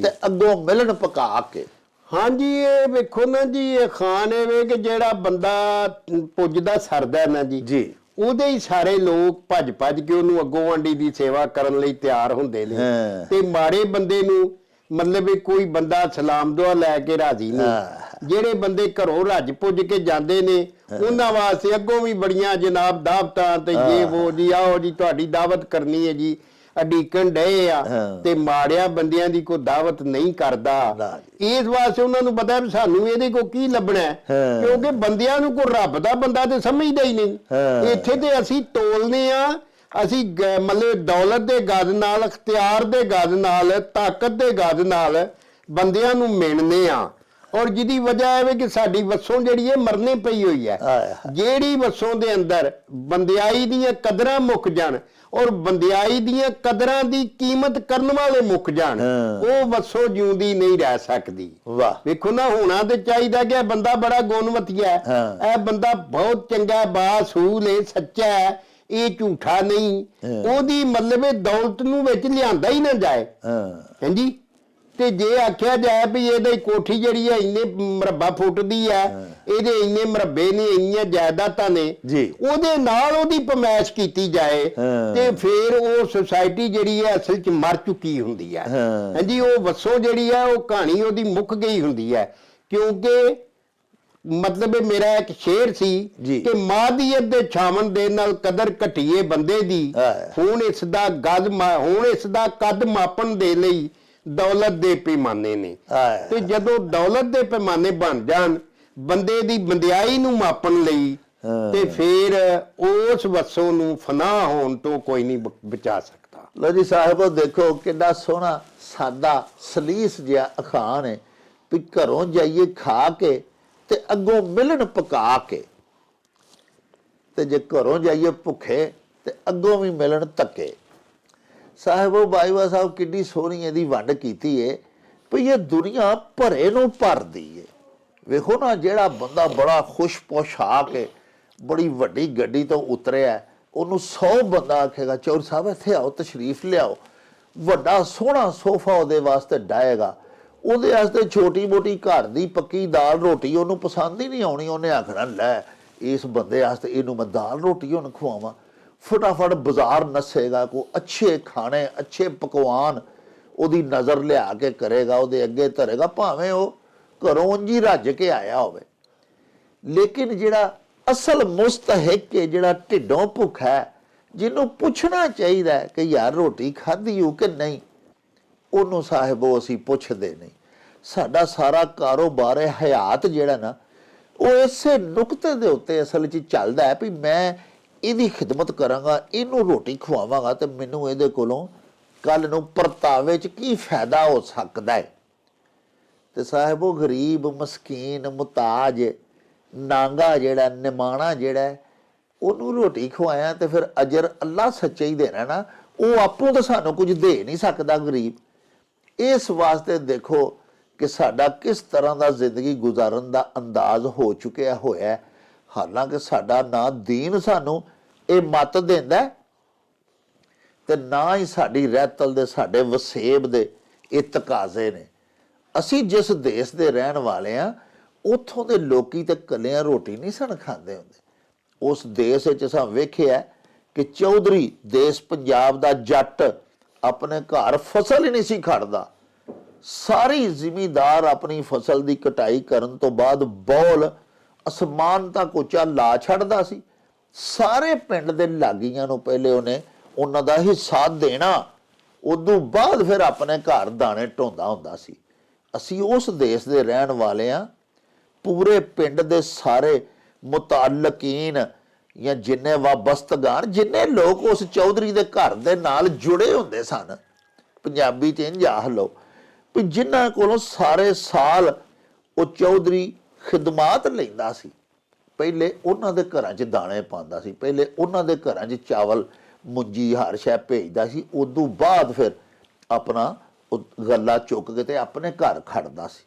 ਤੇ ਅੱਗੋਂ ਮਿਲਣ ਪਕਾ ਕੇ। ਹਾਂਜੀ ਇਹ ਵੇਖੋ ਨਾ ਜੀ, ਇਹ ਖਾਨ ਇਹ ਕਿ ਜਿਹੜਾ ਬੰਦਾ ਪੁੱਜਦਾ ਸਰਦਾ ਨਾ ਜੀ ਉਹਦੇ ਹੀ ਸਾਰੇ ਲੋਕ ਭੱਜ ਕੇ ਉਹਨੂੰ ਅੱਗੋਂ ਆਂਡੀ ਦੀ ਸੇਵਾ ਕਰਨ ਲਈ ਤਿਆਰ ਹੁੰਦੇ ਨੇ। ਤੇ ਮਾੜੇ ਬੰਦੇ ਨੂੰ ਮਤਲਬ ਵੀ ਕੋਈ ਬੰਦਾ ਸਲਾਮ ਦੁਆ ਲੈ ਕੇ ਰਾਜ਼ੀ ਨਹੀਂ। ਜਿਹੜੇ ਬੰਦੇ ਘਰੋਂ ਰੱਜ ਪੁੱਜ ਕੇ ਜਾਂਦੇ ਨੇ ਉਹਨਾਂ ਵਾਸਤੇ ਅੱਗੋਂ ਵੀ ਬੜੀਆਂ ਜਨਾਬ ਦਾਵਤਾਂ ਤੇ ਜੇ ਉਹ ਜੀ ਆਓ ਜੀ ਤੁਹਾਡੀ ਦਾਵਤ ਕਰਨੀ ਹੈ ਜੀ, ਅਡੀਕਣ ਡਏ ਆ। ਤੇ ਮਾੜਿਆਂ ਬੰਦਿਆਂ ਦੀ ਕੋਈ ਦਾਵਤ ਨਹੀਂ ਕਰਦਾ। ਇਸ ਵਾਸਤੇ ਉਹਨਾਂ ਨੂੰ ਪਤਾ ਵੀ ਸਾਨੂੰ ਇਹਦੇ ਕੋ ਕੀ ਲੱਭਣਾ, ਕਿਉਂਕਿ ਬੰਦਿਆਂ ਨੂੰ ਕੋਈ ਰੱਬ ਦਾ ਬੰਦਾ ਤੇ ਸਮਝਦਾ ਹੀ ਨਹੀਂ। ਇੱਥੇ ਤੇ ਅਸੀਂ ਤੋਲਨੇ ਆ, ਅਸੀਂ ਮਤਲਬ ਦੌਲਤ ਦੇ ਗਜ਼ ਨਾਲ, ਅਖਤਿਆਰ ਦੇ ਗਜ਼ ਨਾਲ, ਤਾਕਤ ਦੇ ਗਜ਼ ਨਾਲ ਬੰਦਿਆਂ ਨੂੰ ਮਿਣਨੇ ਆ। ਔਰ ਜਿਹਦੀ ਵਜ੍ਹਾ ਹੈ ਕਿ ਸਾਡੀ ਵਸੋਂ ਜਿਹੜੀ ਹੈ ਮਰਨੇ ਪਈ ਹੋਈ ਹੈ। ਜਿਹੜੀ ਵਸੋਂ ਦੇ ਅੰਦਰ ਬੰਦਿਆਈ ਦੀਆਂ ਕਦਰਾਂ ਮੁੱਕ ਜਾਣ ਔਰ ਬੰਦਿਆਈ ਦੀਆਂ ਕਦਰਾਂ ਦੀ ਕੀਮਤ ਕਰਨ ਵਾਲੇ ਮੁੱਕ ਜਾਣ, ਉਹ ਵਸੋਂ ਜਿਉਂਦੀ ਨਹੀਂ ਰਹਿ ਸਕਦੀ। ਵੇਖੋ ਨਾ, ਹੋਣਾ ਤੇ ਚਾਹੀਦਾ ਕਿ ਬੰਦਾ ਬੜਾ ਗੁਣਵਤੀਆ ਹੈ, ਇਹ ਬੰਦਾ ਬਹੁਤ ਚੰਗਾ ਬਾਸੂਲ ਹੈ, ਸੱਚਾ ਹੈ, ਇਹ ਝੂਠਾ ਨਹੀਂ। ਉਹਦੀ ਮਤਲਬ ਇਹ ਦੌਲਤ ਨੂੰ ਵਿੱਚ ਲਿਆਂਦਾ ਹੀ ਨਾ ਜਾਏ। ਹਾਂਜੀ, ਤੇ ਜੇ ਆਖਿਆ ਜਾਏ ਵੀ ਇਹਦੀ ਕੋਠੀ ਜਿਹੜੀ ਹੈ ਇੰਨੇ ਮਰਬਾ ਫੁੱਟ ਦੀ ਹੈ, ਇਹਦੇ ਇੰਨੇ ਮਰਬੇ ਨੇ, ਇੰਨੀਆਂ ਜਾਇਦਾਦਾਂ ਨੇ, ਉਹਦੇ ਨਾਲ ਉਹਦੀ ਪਮੈਸ਼ ਕੀਤੀ ਜਾਏ ਤੇ ਫਿਰ ਉਹ ਸੁਸਾਇਟੀ ਜਿਹੜੀ ਹੈ ਅਸਲ 'ਚ ਮਰ ਚੁੱਕੀ ਹੁੰਦੀ ਹੈ। ਹਾਂਜੀ, ਉਹ ਵਸੋਂ ਜਿਹੜੀ ਹੈ ਉਹ ਕਹਾਣੀ ਉਹਦੀ ਮੁੱਕ ਗਈ ਹੁੰਦੀ ਹੈ। ਕਿਉਂਕਿ ਮਤਲਬ ਮੇਰਾ ਇੱਕ ਸ਼ੇਰ ਸੀ ਕਿ ਮਾਦੀਅਤ ਦੇ ਛਾਵਣ ਦੇ ਨਾਲ ਕਦਰ ਘਟੀਏ ਬੰਦੇ ਦੀ, ਹੁਣ ਇਸ ਦਾ ਕੱਦ ਮਾਪਣ ਦੇ ਲਈ ਦੌਲਤ ਦੇ ਪੈਮਾਨੇ ਨੇ। ਤੇ ਜਦੋਂ ਦੌਲਤ ਦੇ ਪੈਮਾਨੇ ਬਣ ਜਾਣ ਬੰਦੇ ਦੀ ਬੰਦਿਆਈ ਨੂੰ ਮਾਪਣ ਲਈ, ਤੇ ਫਿਰ ਉਸ ਵਸੋਂ ਨੂੰ ਫਨਾ ਹੋਣ ਤੋਂ ਕੋਈ ਨਹੀਂ ਬਚਾ ਸਕਦਾ। ਲੋ ਜੀ ਸਾਹਿਬੋ, ਦੇਖੋ ਕਿੰਨਾ ਸੋਹਣਾ ਸਾਦਾ ਸਲੀਸ ਜਿਹਾ ਅਖਾਨ ਹੈ ਵੀ ਘਰੋਂ ਜਾਈਏ ਖਾ ਕੇ ਤੇ ਅੱਗੋਂ ਮਿਲਣ ਪਕਾ ਕੇ, ਤੇ ਜੇ ਘਰੋਂ ਜਾਈਏ ਭੁੱਖੇ ਤੇ ਅੱਗੋਂ ਵੀ ਮਿਲਣ ਧੱਕੇ। ਸਾਹਿਬੋ ਬਾਜਵਾ ਸਾਹਿਬ ਕਿੰਨੀ ਸੋਹਣੀ ਇਹਦੀ ਵੰਡ ਕੀਤੀ ਹੈ ਵੀ ਇਹ ਦੁਨੀਆ ਭਰੇ ਨੂੰ ਭਰਦੀ ਹੈ। ਵੇਖੋ ਨਾ, ਜਿਹੜਾ ਬੰਦਾ ਬੜਾ ਖੁਸ਼-ਪੁਸ਼ ਆ ਕੇ ਬੜੀ ਵੱਡੀ ਗੱਡੀ ਤੋਂ ਉਤਰਿਆ, ਉਹਨੂੰ 100 ਬੰਦਾ ਆਖੇਗਾ ਚੌਰ ਸਾਹਿਬ ਇੱਥੇ ਆਓ, ਤਸ਼ਰੀਫ ਲਿਆਓ, ਵੱਡਾ ਸੋਹਣਾ ਸੋਫਾ ਉਹਦੇ ਵਾਸਤੇ ਡਾਏਗਾ, ਉਹਦੇ ਵਾਸਤੇ ਛੋਟੀ ਮੋਟੀ ਘਰ ਦੀ ਪੱਕੀ ਦਾਲ ਰੋਟੀ ਉਹਨੂੰ ਪਸੰਦ ਹੀ ਨਹੀਂ ਆਉਣੀ। ਉਹਨੇ ਆਖਣਾ ਲੈ ਇਸ ਬੰਦੇ ਵਾਸਤੇ ਇਹਨੂੰ ਮੈਂ ਦਾਲ ਰੋਟੀ ਹੁਣ ਖਵਾਵਾਂ। ਫਟਾਫਟ ਬਾਜ਼ਾਰ ਨਸੇਗਾ, ਕੋਈ ਅੱਛੇ ਖਾਣੇ ਅੱਛੇ ਪਕਵਾਨ ਉਹਦੀ ਨਜ਼ਰ ਲਿਆ ਕੇ ਕਰੇਗਾ, ਉਹਦੇ ਅੱਗੇ ਧਰੇਗਾ, ਭਾਵੇਂ ਉਹ ਘਰੋਂ ਉਂਝ ਹੀ ਰੱਜ ਕੇ ਆਇਆ ਹੋਵੇ। ਲੇਕਿਨ ਜਿਹੜਾ ਅਸਲ ਮੁਸਤਹਿਕ ਹੈ, ਜਿਹੜਾ ਢਿੱਡੋਂ ਭੁੱਖਾ ਹੈ, ਜਿਹਨੂੰ ਪੁੱਛਣਾ ਚਾਹੀਦਾ ਕਿ ਯਾਰ ਰੋਟੀ ਖਾਧੀ ਹੋ ਕਿ ਨਹੀਂ, ਉਹਨੂੰ ਸਾਹਿਬੋ ਅਸੀਂ ਪੁੱਛਦੇ ਨਹੀਂ। ਸਾਡਾ ਸਾਰਾ ਕਾਰੋਬਾਰ ਹੈ ਹਯਾਤ ਜਿਹੜਾ ਨਾ, ਉਹ ਇਸੇ ਨੁਕਤੇ ਦੇ ਉੱਤੇ ਅਸਲ 'ਚ ਚੱਲਦਾ ਹੈ ਵੀ ਮੈਂ ਇਹਦੀ ਖਿਦਮਤ ਕਰਾਂਗਾ, ਇਹਨੂੰ ਰੋਟੀ ਖਵਾਵਾਂਗਾ ਤੇ ਮੈਨੂੰ ਇਹਦੇ ਕੋਲੋਂ ਕੱਲ ਨੂੰ ਪਰਤਾਵੇ 'ਚ ਕੀ ਫਾਇਦਾ ਹੋ ਸਕਦਾ ਹੈ। ਤੇ ਸਾਹਿਬੋ ਗਰੀਬ ਮਸਕੀਨ ਮੁਤਾਜ ਨਾਂਗਾ ਜਿਹੜਾ ਨਿਮਾਣਾ ਜਿਹੜਾ ਉਹਨੂੰ ਰੋਟੀ ਖਵਾਇਆ ਤੇ ਫਿਰ ਅਜਰ ਅੱਲਾ ਸੱਚੇ ਹੀ ਦੇਣਾ ਨਾ, ਉਹ ਆਪੋਂ ਤਾਂ ਸਾਨੂੰ ਕੁਝ ਦੇ ਨਹੀਂ ਸਕਦਾ ਗਰੀਬ। ਇਸ ਵਾਸਤੇ ਦੇਖੋ ਕਿ ਸਾਡਾ ਕਿਸ ਤਰ੍ਹਾਂ ਦਾ ਜ਼ਿੰਦਗੀ ਗੁਜ਼ਾਰਨ ਦਾ ਅੰਦਾਜ਼ ਹੋ ਚੁੱਕਿਆ ਹੋਇਆ। ਹਾਲਾਂਕਿ ਸਾਡਾ ਨਾ ਦੀਨ ਸਾਨੂੰ ਇਹ ਮੱਤ ਦਿੰਦਾ ਤੇ ਨਾ ਹੀ ਸਾਡੀ ਰਹਿਤਲ ਦੇ ਸਾਡੇ ਵਸੇਬ ਦੇ ਇਹ ਤਕਾਜ਼ੇ ਨੇ। ਅਸੀਂ ਜਿਸ ਦੇਸ਼ ਦੇ ਰਹਿਣ ਵਾਲੇ ਆ, ਉੱਥੋਂ ਦੇ ਲੋਕੀ ਤੇ ਕੱਲਿਆਂ ਰੋਟੀ ਨਹੀਂ ਸਨ ਖਾਂਦੇ ਹੁੰਦੇ। ਉਸ ਦੇਸ਼ ਵਿੱਚ ਅਸਾਂ ਵੇਖਿਆ ਕਿ ਚੌਧਰੀ ਦੇਸ਼ ਪੰਜਾਬ ਦਾ ਜੱਟ ਆਪਣੇ ਘਰ ਫਸਲ ਹੀ ਨਹੀਂ ਸੀ ਖੜਦਾ, ਸਾਰੀ ਜ਼ਿਮੀਂਦਾਰ ਆਪਣੀ ਫਸਲ ਦੀ ਕਟਾਈ ਕਰਨ ਤੋਂ ਬਾਅਦ ਬੌਲ ਅਸਮਾਨ ਤੱਕ ਉੱਚਾ ਲਾ ਛੱਡਦਾ ਸੀ। ਸਾਰੇ ਪਿੰਡ ਦੇ ਲਾਗੀਆਂ ਨੂੰ ਪਹਿਲੇ ਉਹਨੇ ਉਹਨਾਂ ਦਾ ਹਿੱਸਾ ਦੇਣਾ, ਉਦੋਂ ਬਾਅਦ ਫਿਰ ਆਪਣੇ ਘਰ ਦਾਣੇ ਢੋਂਦਾ ਹੁੰਦਾ ਸੀ। ਅਸੀਂ ਉਸ ਦੇਸ਼ ਦੇ ਰਹਿਣ ਵਾਲੇ ਹਾਂ। ਪੂਰੇ ਪਿੰਡ ਦੇ ਸਾਰੇ ਮੁਤਾਲਕੀਨ ਜਾਂ ਜਿੰਨੇ ਵਾਬਸਤਗਾਨ, ਜਿੰਨੇ ਲੋਕ ਉਸ ਚੌਧਰੀ ਦੇ ਘਰ ਦੇ ਨਾਲ ਜੁੜੇ ਹੁੰਦੇ ਸਨ, ਪੰਜਾਬੀ ਚ ਇੰਝ ਆਖ ਲਓ ਵੀ ਜਿਨ੍ਹਾਂ ਕੋਲੋਂ ਸਾਰੇ ਸਾਲ ਉਹ ਚੌਧਰੀ ਖਿਦਮਾਤ ਲੈਂਦਾ ਸੀ। ਪਹਿਲੇ ਉਹਨਾਂ ਦੇ ਘਰਾਂ 'ਚ ਦਾਣੇ ਪਾਉਂਦਾ ਸੀ, ਪਹਿਲੇ ਉਹਨਾਂ ਦੇ ਘਰਾਂ 'ਚ ਚਾਵਲ ਮੁੰਜੀ ਹਰ ਸ਼ੈ ਭੇਜਦਾ ਸੀ, ਉਦੋਂ ਬਾਅਦ ਫਿਰ ਆਪਣਾ ਗੱਲਾ ਚੁੱਕ ਕੇ ਤੇ ਆਪਣੇ ਘਰ ਖੜਦਾ ਸੀ।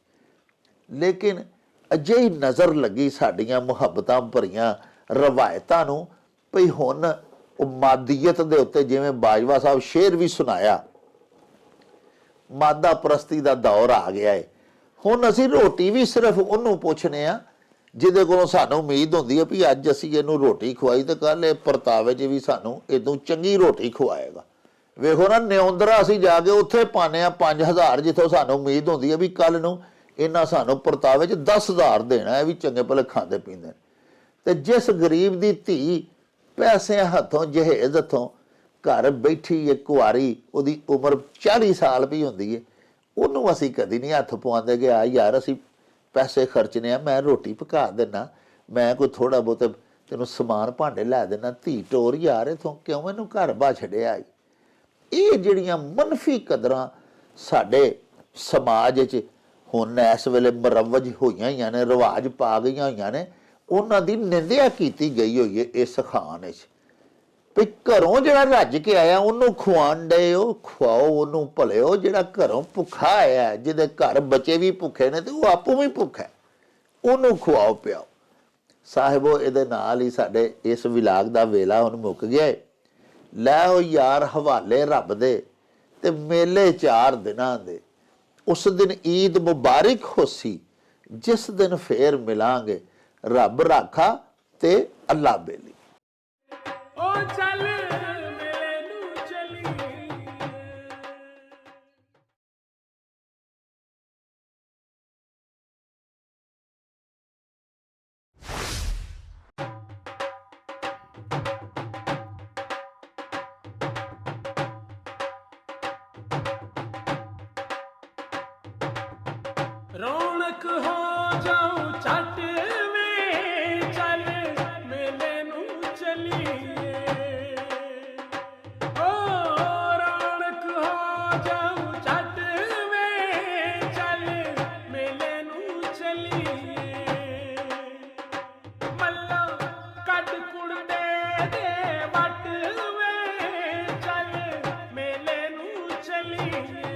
ਲੇਕਿਨ ਅਜਿਹੀ ਨਜ਼ਰ ਲੱਗੀ ਸਾਡੀਆਂ ਮੁਹੱਬਤਾਂ ਭਰੀਆਂ ਰਵਾਇਤਾਂ ਨੂੰ ਭਈ ਹੁਣ ਉਹ ਮਾਦੀਅਤ ਦੇ ਉੱਤੇ, ਜਿਵੇਂ ਬਾਜਵਾ ਸਾਹਿਬ ਸ਼ੇਰ ਵੀ ਸੁਣਾਇਆ, ਮਾਦਾ ਪ੍ਰਸਤੀ ਦਾ ਦੌਰ ਆ ਗਿਆ ਹੈ। ਹੁਣ ਅਸੀਂ ਰੋਟੀ ਵੀ ਸਿਰਫ ਉਹਨੂੰ ਪੁੱਛਨੇ ਆ ਜਿਹਦੇ ਕੋਲੋਂ ਸਾਨੂੰ ਉਮੀਦ ਹੁੰਦੀ ਹੈ ਵੀ ਅੱਜ ਅਸੀਂ ਇਹਨੂੰ ਰੋਟੀ ਖਵਾਈ ਤੇ ਕੱਲ ਇਹ ਪਰਤਾਵੇ 'ਚ ਵੀ ਸਾਨੂੰ ਇਦੋਂ ਚੰਗੀ ਰੋਟੀ ਖਵਾਏਗਾ। ਵੇਖੋ ਨਾ, ਨਿਉਂਦਰਾ ਅਸੀਂ ਜਾ ਕੇ ਉੱਥੇ ਪਾਉਂਦੇ ਆ 5000, ਜਿੱਥੋਂ ਸਾਨੂੰ ਉਮੀਦ ਹੁੰਦੀ ਹੈ ਵੀ ਕੱਲ ਨੂੰ ਇਹਨਾਂ ਸਾਨੂੰ ਪਰਤਾਵੇ 'ਚ 10,000 ਦੇਣਾ ਹੈ, ਵੀ ਚੰਗੇ ਭਲੇ ਖਾਂਦੇ ਪੀਂਦੇ। ਤੇ ਜਿਸ ਗਰੀਬ ਦੀ ਧੀ ਪੈਸੇ ਹੱਥੋਂ ਜਹੇਜ਼ ਹੱਥੋਂ ਘਰ ਬੈਠੀ ਹੈ ਕੁਆਰੀ, ਉਹਦੀ ਉਮਰ 40 ਸਾਲ ਵੀ ਹੁੰਦੀ ਹੈ, ਉਹਨੂੰ ਅਸੀਂ ਕਦੀ ਨਹੀਂ ਹੱਥ ਪਵਾਉਂਦੇ ਕਿ ਆ ਯਾਰ ਅਸੀਂ ਪੈਸੇ ਖਰਚਨੇ ਆ, ਮੈਂ ਰੋਟੀ ਪਕਾ ਦੇਣਾ, ਮੈਂ ਕੋਈ ਥੋੜਾ ਬਹੁਤ ਤੈਨੂੰ ਸਮਾਨ ਭਾਂਡੇ ਲੈ ਦੇਣਾ, ਧੀ ਟੋਰ ਯਾਰ ਇਥੋਂ ਕਿਉਂ ਇਹਨੂੰ ਘਰ ਬਾ ਛੱਡਿਆ। ਇਹ ਜਿਹੜੀਆਂ ਮਨਫੀ ਕਦਰਾਂ ਸਾਡੇ ਸਮਾਜ 'ਚ ਹੁਣ ਇਸ ਵੇਲੇ ਮਰਵਜ ਹੋਈਆਂ ਹੋਈਆਂ ਨੇ, ਰਿਵਾਜ ਪਾ ਗਈਆਂ ਹੋਈਆਂ ਨੇ, ਉਹਨਾਂ ਦੀ ਨਿੰਦਿਆ ਕੀਤੀ ਗਈ ਹੋਈ ਹੈ ਇਸ ਖਾਨ ਵਿੱਚ। ਵੀ ਘਰੋਂ ਜਿਹੜਾ ਰੱਜ ਕੇ ਆਇਆ ਉਹਨੂੰ ਖਵਾਉਣ ਡਏ ਹੋ, ਖਵਾਓ ਉਹਨੂੰ ਭਲਿਓ। ਜਿਹੜਾ ਘਰੋਂ ਭੁੱਖਾ ਆਇਆ, ਜਿਹਦੇ ਘਰ ਬੱਚੇ ਵੀ ਭੁੱਖੇ ਨੇ ਤੇ ਉਹ ਆਪੂ ਵੀ ਭੁੱਖਾ, ਉਹਨੂੰ ਖਵਾਓ ਪਿਆਓ। ਸਾਹਿਬੋ, ਇਹਦੇ ਨਾਲ ਹੀ ਸਾਡੇ ਇਸ ਵਿਲਾਗ ਦਾ ਵੇਲਾ ਹੁਣ ਮੁੱਕ ਗਿਆ ਹੈ। ਲੈ ਉਹ ਯਾਰ ਹਵਾਲੇ ਰੱਬ ਦੇ ਤੇ ਮੇਲੇ 4 ਦਿਨਾਂ ਦੇ। ਉਸ ਦਿਨ ਈਦ ਮੁਬਾਰਕ ਹੋਸੀ, ਜਿਸ ਦਿਨ ਫੇਰ ਮਿਲਾਂਗੇ। ਰੱਬ ਰਾਖਾ ਤੇ ਅੱਲਾ ਬੇਲੀ। ਉਹ ਚੱਲ ਮੇਲੇ ਨੂੰ ਚਲੀ। ਰੌਣਕ ਹੋ ਜਾਊ ਛੱਟ ਵੇ, ਚੱਲ ਮੇਲੇ ਨੂੰ ਚਲੀਏ। ਓ ਰੌਣਕ ਹੋ ਜਾਊ ਛੱਟ ਵੇ, ਚੱਲ ਮੇਲੇ ਨੂੰ ਚਲੀਏ। ਮੱਲਾ ਕੱਢ ਕੁੜਦੇ ਦੇ ਵੱਟ ਵੇ, ਚੱਲ ਮੇਲੇ ਨੂੰ ਚਲੀਏ।